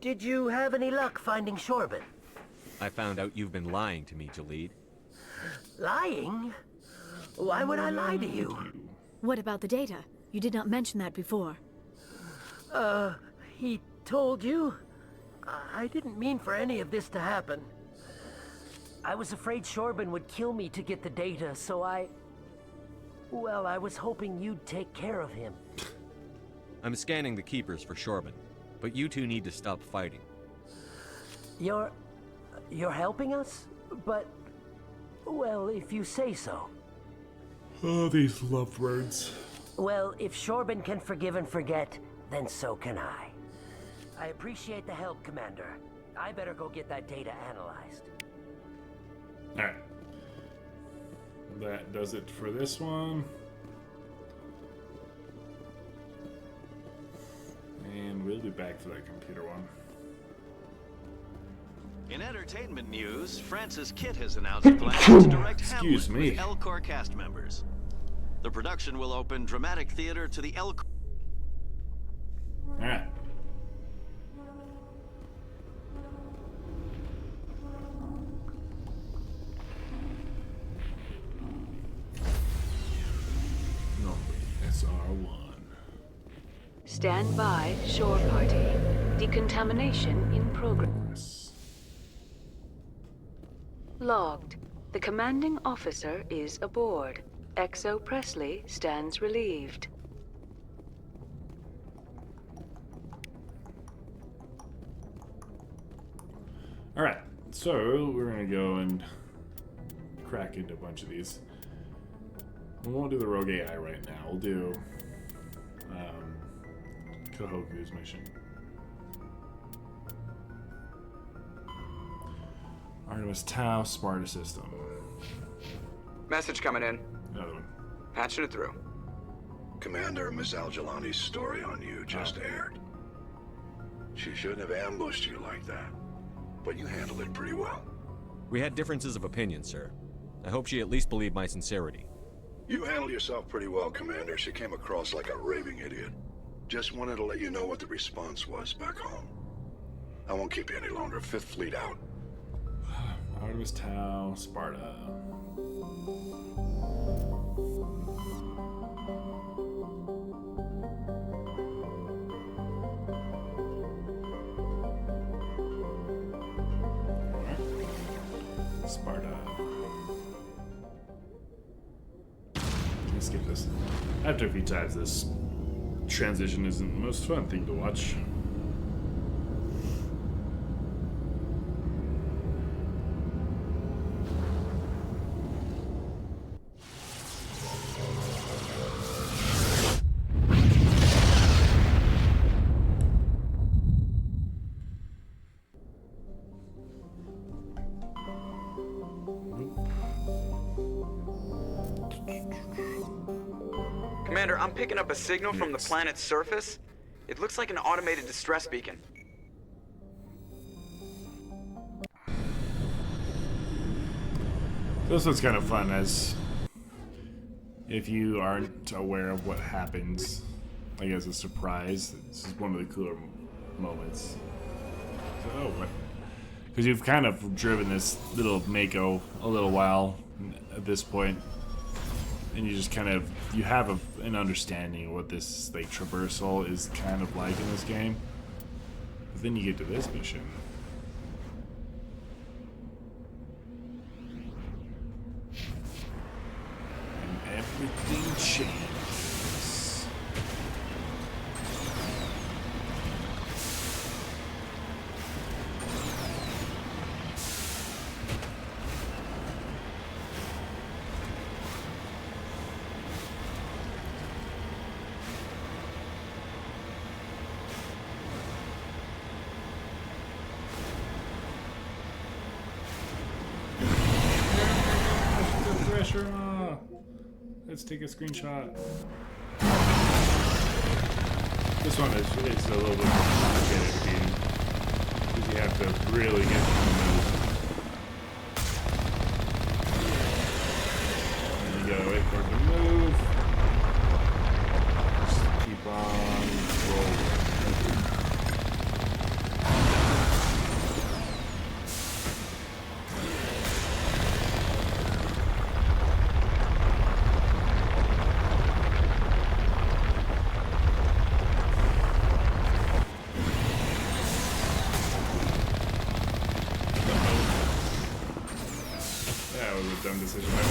Did you have any luck finding Shorban? I found out you've been lying to me, Jalid. Lying? Why would I lie to you? What about the data? You did not mention that before. He told you? I didn't mean for any of this to happen. I was afraid Shorban would kill me to get the data, so well, I was hoping you'd take care of him. I'm scanning the Keepers for Shorban, but you two need to stop fighting. You're helping us? But, well, if you say so. Oh, these love words. Well, if Shorben can forgive and forget, then so can I. I appreciate the help, Commander. I better go get that data analyzed. Alright. That does it for this one. And we'll be back for that computer one. In entertainment news, Francis Kitt has announced plans to direct Hamlet with L-Corps cast members. The production will open dramatic theater to the L-Corps. Alright. SR1. Stand by, shore party. Decontamination in progress. Logged. The commanding officer is aboard. XO Presley stands relieved. Alright, so we're gonna go and crack into a bunch of these. We won't do the rogue AI right now. We'll do Kohoku's mission. Artemis Tau, Sparta system. Message coming in. Another one. Patching it through. Commander, Miss Al-Jalani's story on you just aired. She shouldn't have ambushed you like that, but you handled it pretty well. We had differences of opinion, sir. I hope she at least believed my sincerity. You handled yourself pretty well, Commander. She came across like a raving idiot. Just wanted to let you know what the response was back home. I won't keep you any longer. Fifth Fleet out. Artemis Tau, Sparta. Sparta. Let's skip this. After a few times, this transition isn't the most fun thing to watch. Commander, I'm picking up a signal from the planet's surface. It looks like an automated distress beacon. This one's kind of fun, as if you aren't aware of what happens, like as a surprise, this is one of the cooler moments. So, oh, what? Because you've kind of driven this little Mako a little while at this point, and you just kind of, you have an understanding of what this like traversal is kind of like in this game. But then you get to this mission. And everything changes. Thresher Maw. Let's take a screenshot. This one is a little bit more complicated because you have to really get to the move. And you gotta wait for it to move. Just keep on rolling. Dumb decision by me.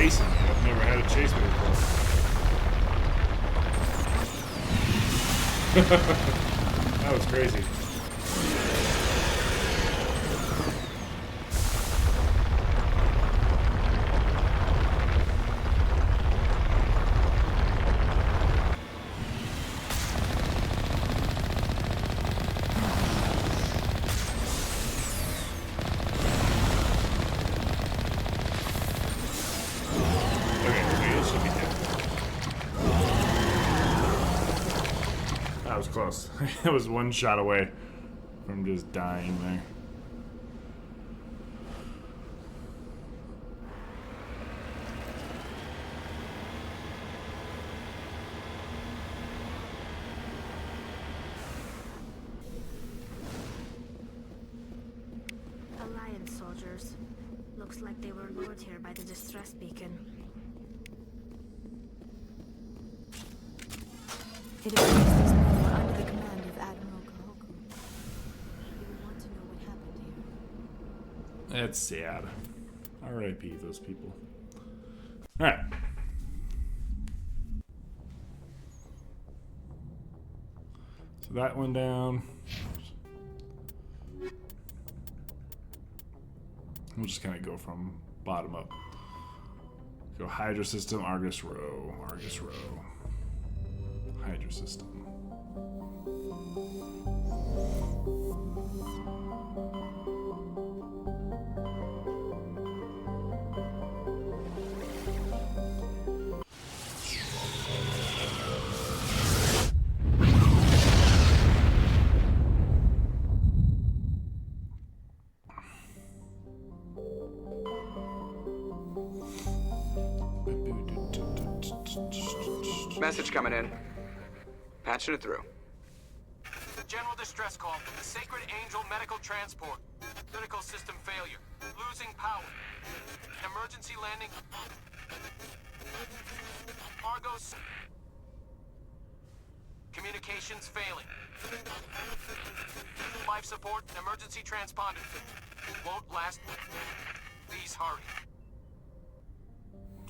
chasing me. I've never had it chase me before. That was crazy. That was close. That was one shot away from just dying there. Alliance soldiers. Looks like they were lured here by the distress beacon. It appears these men were under the command of Admiral Kahoku. You would want to know what happened here. That's sad. R.I.P. those people. Alright. So that one down. We'll just kind of go from bottom up. Go Hydra System, Argus Row, Argus Row. Hydra System. Message coming in. Patching it through. General distress call from the Sacred Angel Medical Transport. Critical system failure. Losing power. Emergency landing. Argos. Communications failing. Life support and emergency transponder. Won't last. Please hurry.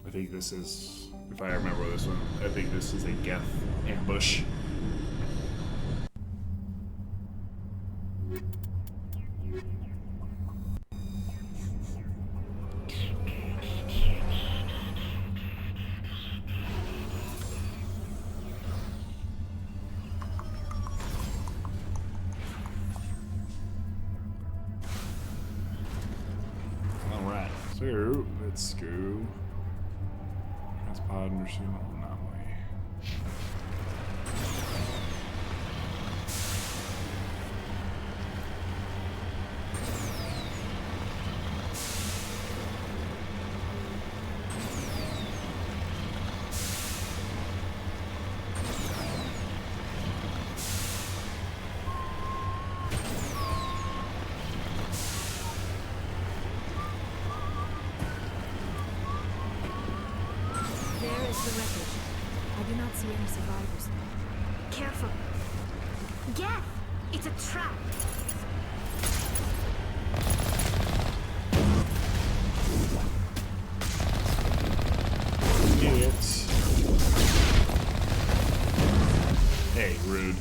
I think this is, if I remember this one, I think this is a Geth ambush. Alright, so let's go. Transpod understand anomaly. There is the wreckage. I do not see any survivors. Careful. Geth! It's a trap! Idiots. Hey, rude.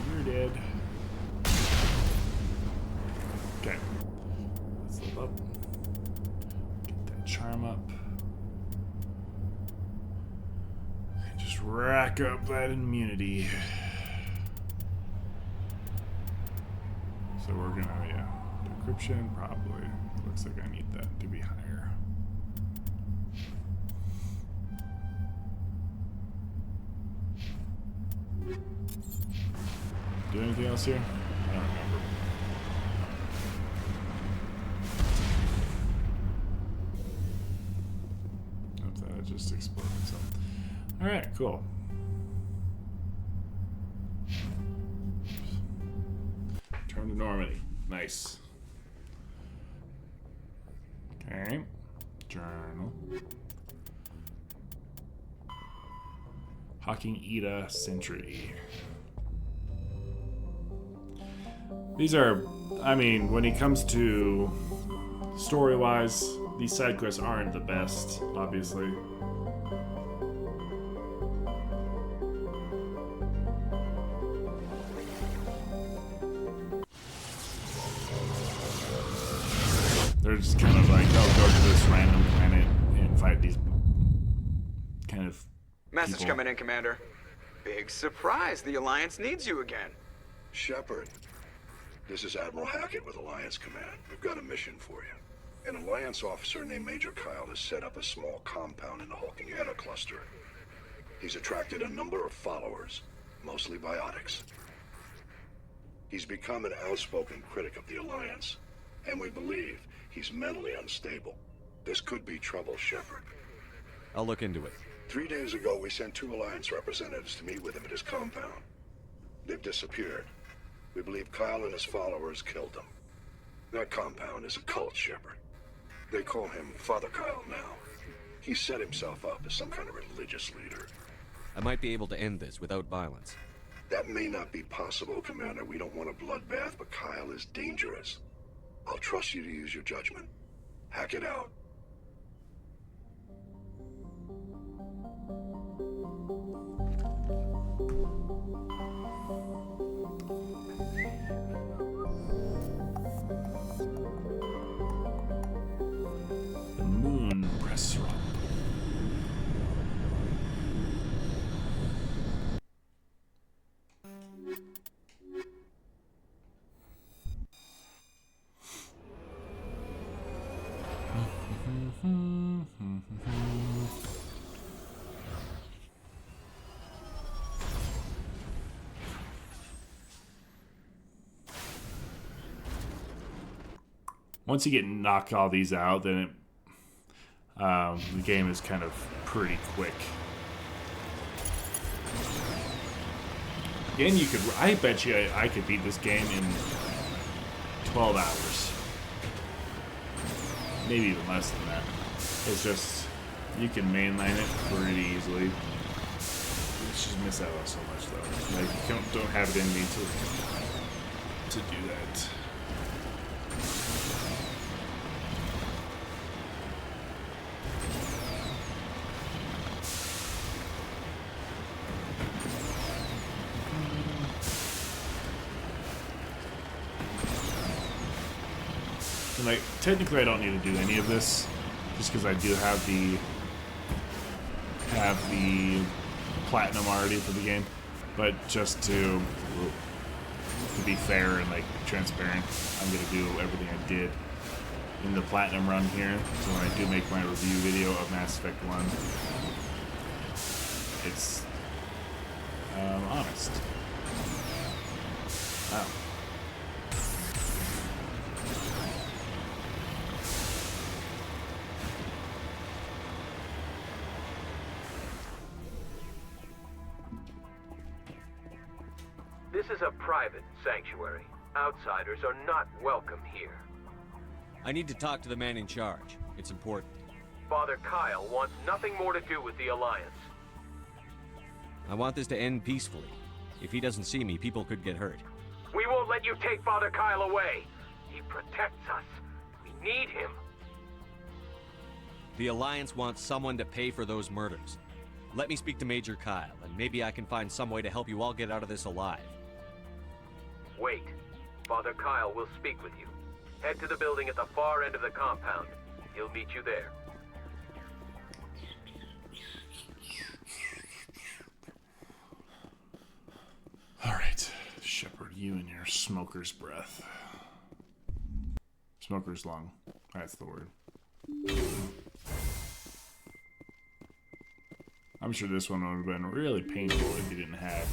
You're dead. Okay. Let's live up. Get that charm up. And just rack up that immunity. So we're gonna, yeah. Decryption, probably. Looks like I need that to be higher. Do anything else here? I don't remember. Nope, just exploded. So, all right, cool. Turn to Normandy. Nice. Okay. Journal. Hawking Ida Sentry. These are, I mean, when it comes to story-wise, these side quests aren't the best, obviously. They're just kind of like, oh, go to this random planet and fight these kind of Message people. coming in, Commander. Big surprise. The Alliance needs you again. Shepard, this is Admiral Hackett with Alliance Command. We've got a mission for you. An Alliance officer named Major Kyle has set up a small compound in the Hawking Eta cluster. He's attracted a number of followers, mostly biotics. He's become an outspoken critic of the Alliance, and we believe he's mentally unstable. This could be trouble, Shepard. I'll look into it. 3 days ago, we sent 2 Alliance representatives to meet with him at his compound. They've disappeared. We believe Kyle and his followers killed them. That compound is a cult, Shepard. They call him Father Kyle now. He set himself up as some kind of religious leader. I might be able to end this without violence. That may not be possible, Commander. We don't want a bloodbath, but Kyle is dangerous. I'll trust you to use your judgment. Hack it out. The moon press run. Once you get knock all these out, then the game is kind of pretty quick. Again, you could. I bet you I could beat this game in 12 hours, maybe even less than that. It's just you can mainline it pretty easily. You just miss out on so much though. Like you don't have it in me to do that. And like technically, I don't need to do any of this, just because I do have the platinum already for the game. But just to be fair and like transparent, I'm gonna do everything I did in the platinum run here. So when I do make my review video of Mass Effect 1, it's honest. Wow. This is a private sanctuary. Outsiders are not welcome here. I need to talk to the man in charge. It's important. Father Kyle wants nothing more to do with the Alliance. I want this to end peacefully. If he doesn't see me, people could get hurt. We won't let you take Father Kyle away. He protects us. We need him. The Alliance wants someone to pay for those murders. Let me speak to Major Kyle, and maybe I can find some way to help you all get out of this alive. Wait. Father Kyle will speak with you. Head to the building at the far end of the compound. He'll meet you there. Alright, Shepard, you and your smoker's breath. Smoker's lung. That's the word. I'm sure this one would have been really painful if you didn't have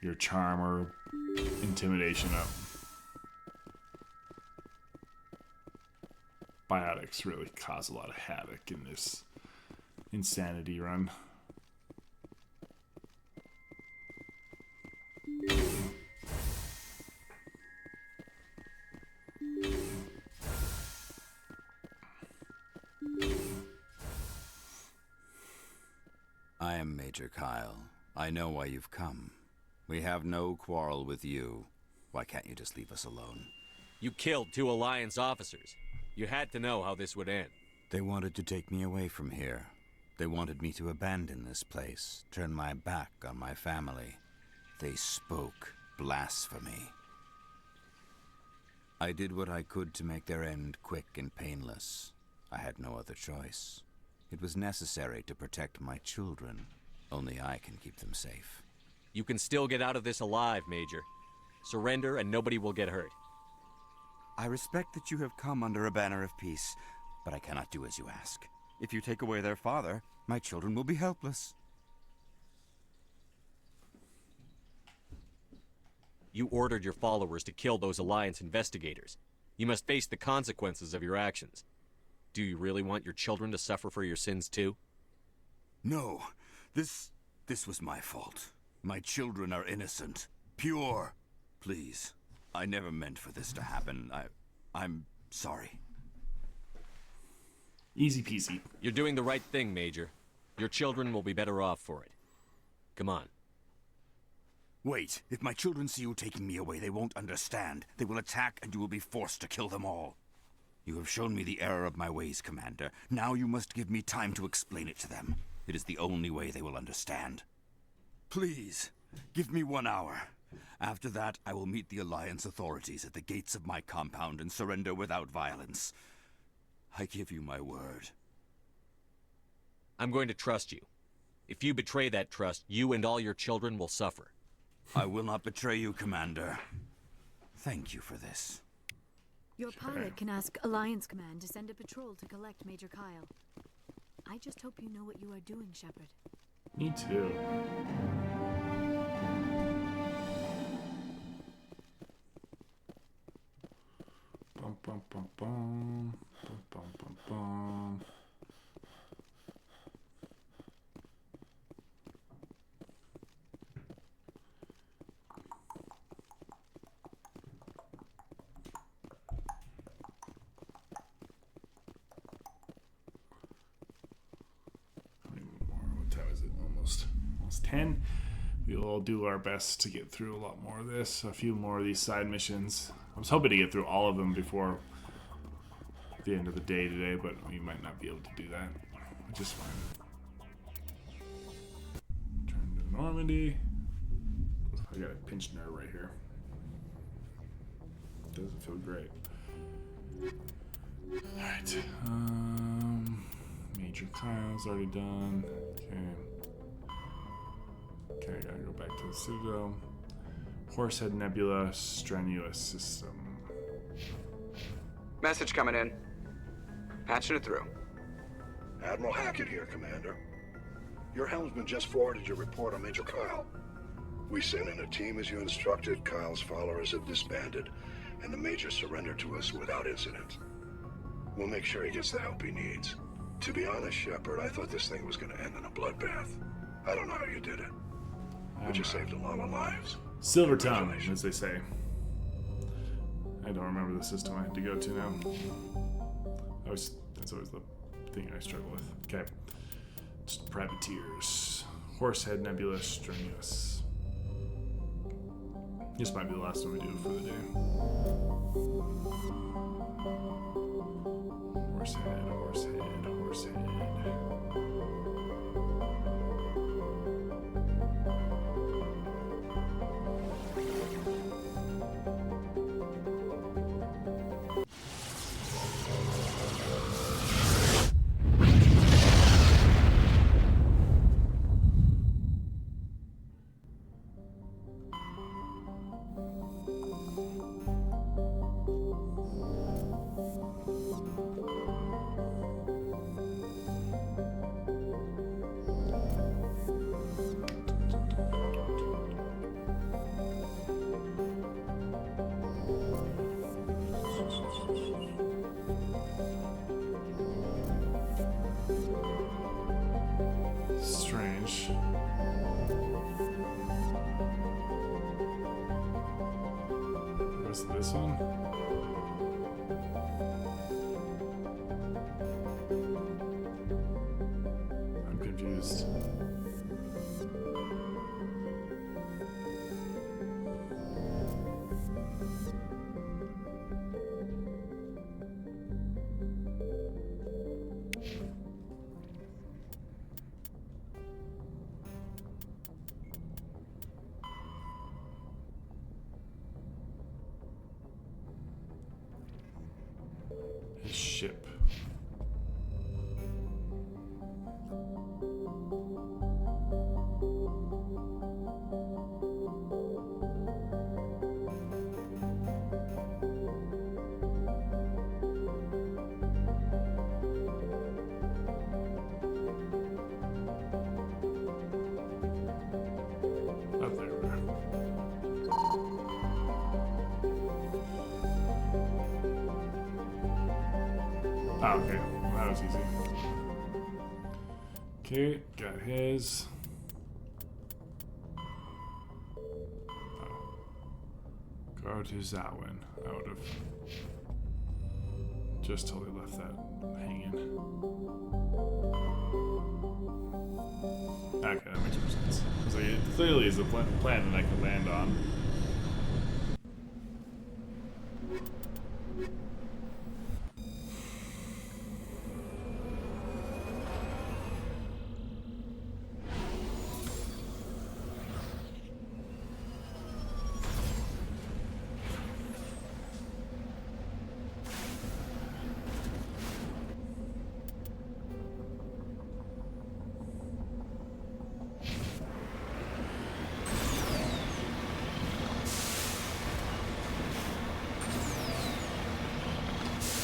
your charm or intimidation up. Biotics really cause a lot of havoc in this insanity run. I am Major Kyle. I know why you've come. We have no quarrel with you. Why can't you just leave us alone? You killed 2 Alliance officers. You had to know how this would end. They wanted to take me away from here. They wanted me to abandon this place, turn my back on my family. They spoke blasphemy. I did what I could to make their end quick and painless. I had no other choice. It was necessary to protect my children. Only I can keep them safe. You can still get out of this alive, Major. Surrender and nobody will get hurt. I respect that you have come under a banner of peace, but I cannot do as you ask. If you take away their father, my children will be helpless. You ordered your followers to kill those Alliance investigators. You must face the consequences of your actions. Do you really want your children to suffer for your sins too? No. This was my fault. My children are innocent. Pure. Please. I never meant for this to happen. I'm sorry. Easy peasy. You're doing the right thing, Major. Your children will be better off for it. Come on. Wait. If my children see you taking me away, they won't understand. They will attack and you will be forced to kill them all. You have shown me the error of my ways, Commander. Now you must give me time to explain it to them. It is the only way they will understand. Please, give me 1 hour. After that, I will meet the Alliance authorities at the gates of my compound and surrender without violence. I give you my word. I'm going to trust you. If you betray that trust, you and all your children will suffer. I will not betray you, Commander. Thank you for this. Your pilot can ask Alliance Command to send a patrol to collect Major Kyle. I just hope you know what you are doing, Shepard. Me too. Bum bum bum bum bum bum bum bum. What time is it? Almost 10. We will do our best to get through a lot more of this, a few more of these side missions. I was hoping to get through all of them before the end of the day today, but we might not be able to do that, which is fine. Turn to Normandy. I got a pinched nerve right here. Doesn't feel great. Alright. Major Kyle's already done. Okay, I gotta go back to the Citadel. Horsehead Nebula, Strenuous System. Message coming in. Patching it through. Admiral Hackett here, Commander. Your helmsman just forwarded your report on Major Kyle. We sent in a team as you instructed. Kyle's followers have disbanded, and the Major surrendered to us without incident. We'll make sure he gets the help he needs. To be honest, Shepard, I thought this thing was going to end in a bloodbath. I don't know how you did it, but you saved a lot of lives. Silver tongue, as they say. I don't remember the system I had to go to now. That's always the thing I struggle with. Okay. Just privateers. Horsehead Nebula, Strenuous. This might be the last one we do for the day. Horsehead, Horsehead, Horsehead. Is this one? I'm confused. His ship. Up there. Oh, okay. That was easy. Okay, got his. Oh. Go to Zawin. I would have just totally left that hanging. Okay, that makes more sense. So it clearly is a plan that I can land on.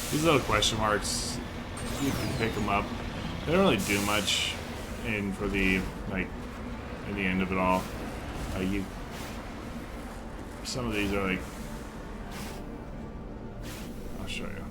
These little question marks, you can pick them up. They don't really do much in for the, like, in the end of it all. Some of these are like, I'll show you.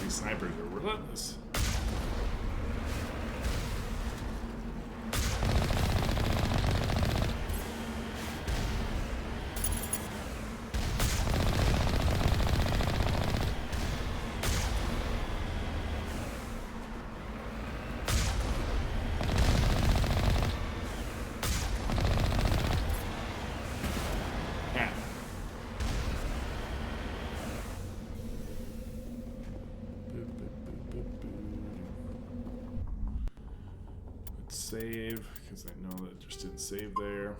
Snipers are relentless. Save, because I know that just didn't save there.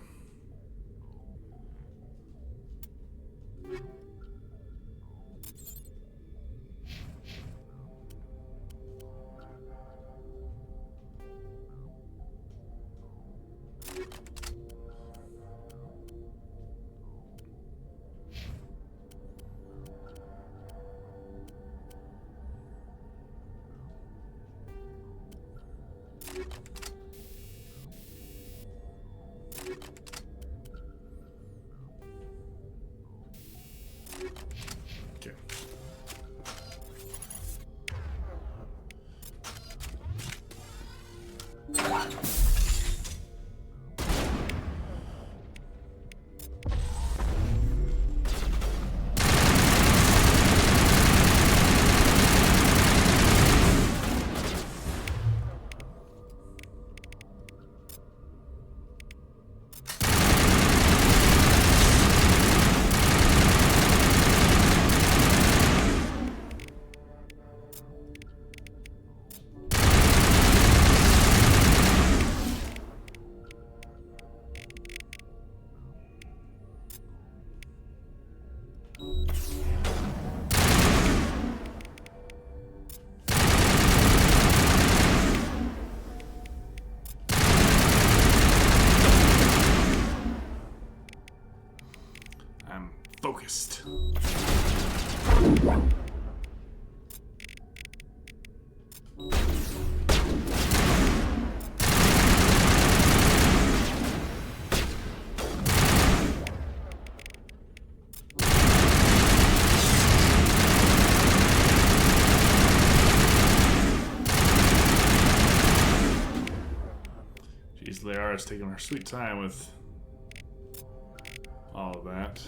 Liara's taking her sweet time with all of that.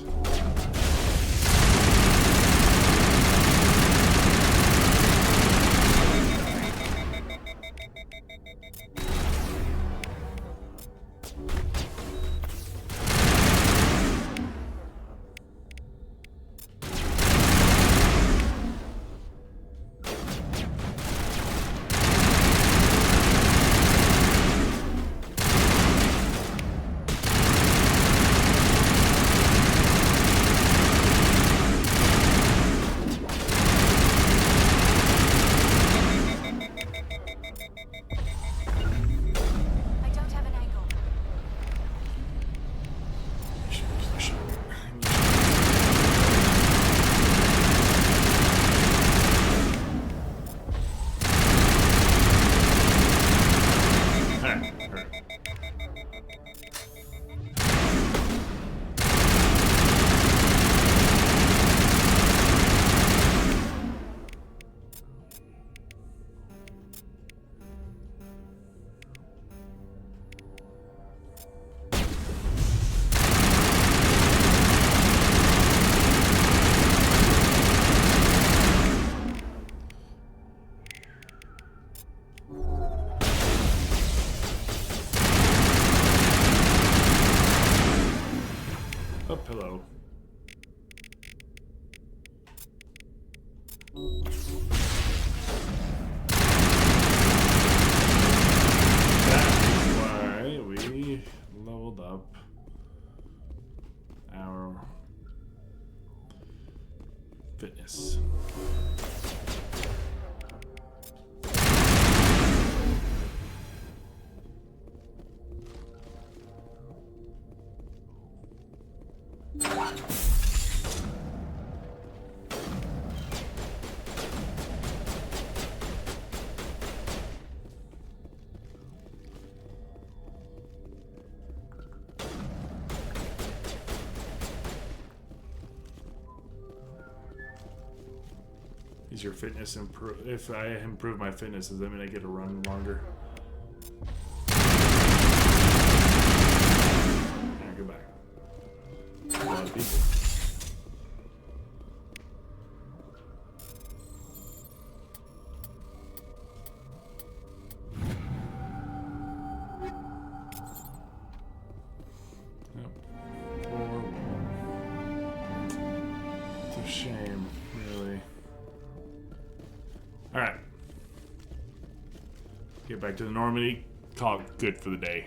A pillow. That's why we leveled up our fitness. Is your fitness improve? If I improve my fitness, does that mean I get to run longer? Alright, go back. A lot of people. It's a shame, really. Alright. Get back to the Normandy. Call it good for the day.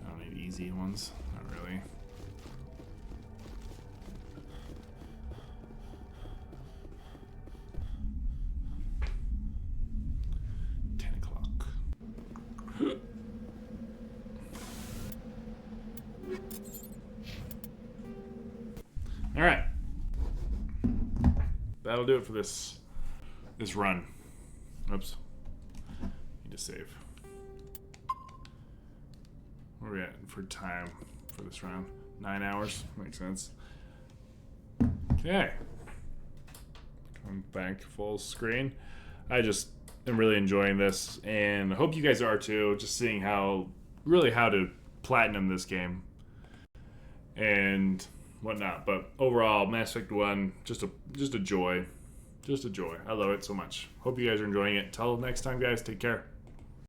I don't need easy ones. Not really. Alright. That'll do it for this run. Oops. Need to save. Where are we at for time for this round? 9 hours. Makes sense. Okay. Come back to full screen. I just am really enjoying this, and I hope you guys are too. Just seeing how to platinum this game and whatnot. But overall, Mass Effect 1, just a joy. Just a joy. I love it so much. Hope you guys are enjoying it. Till next time, guys, take care.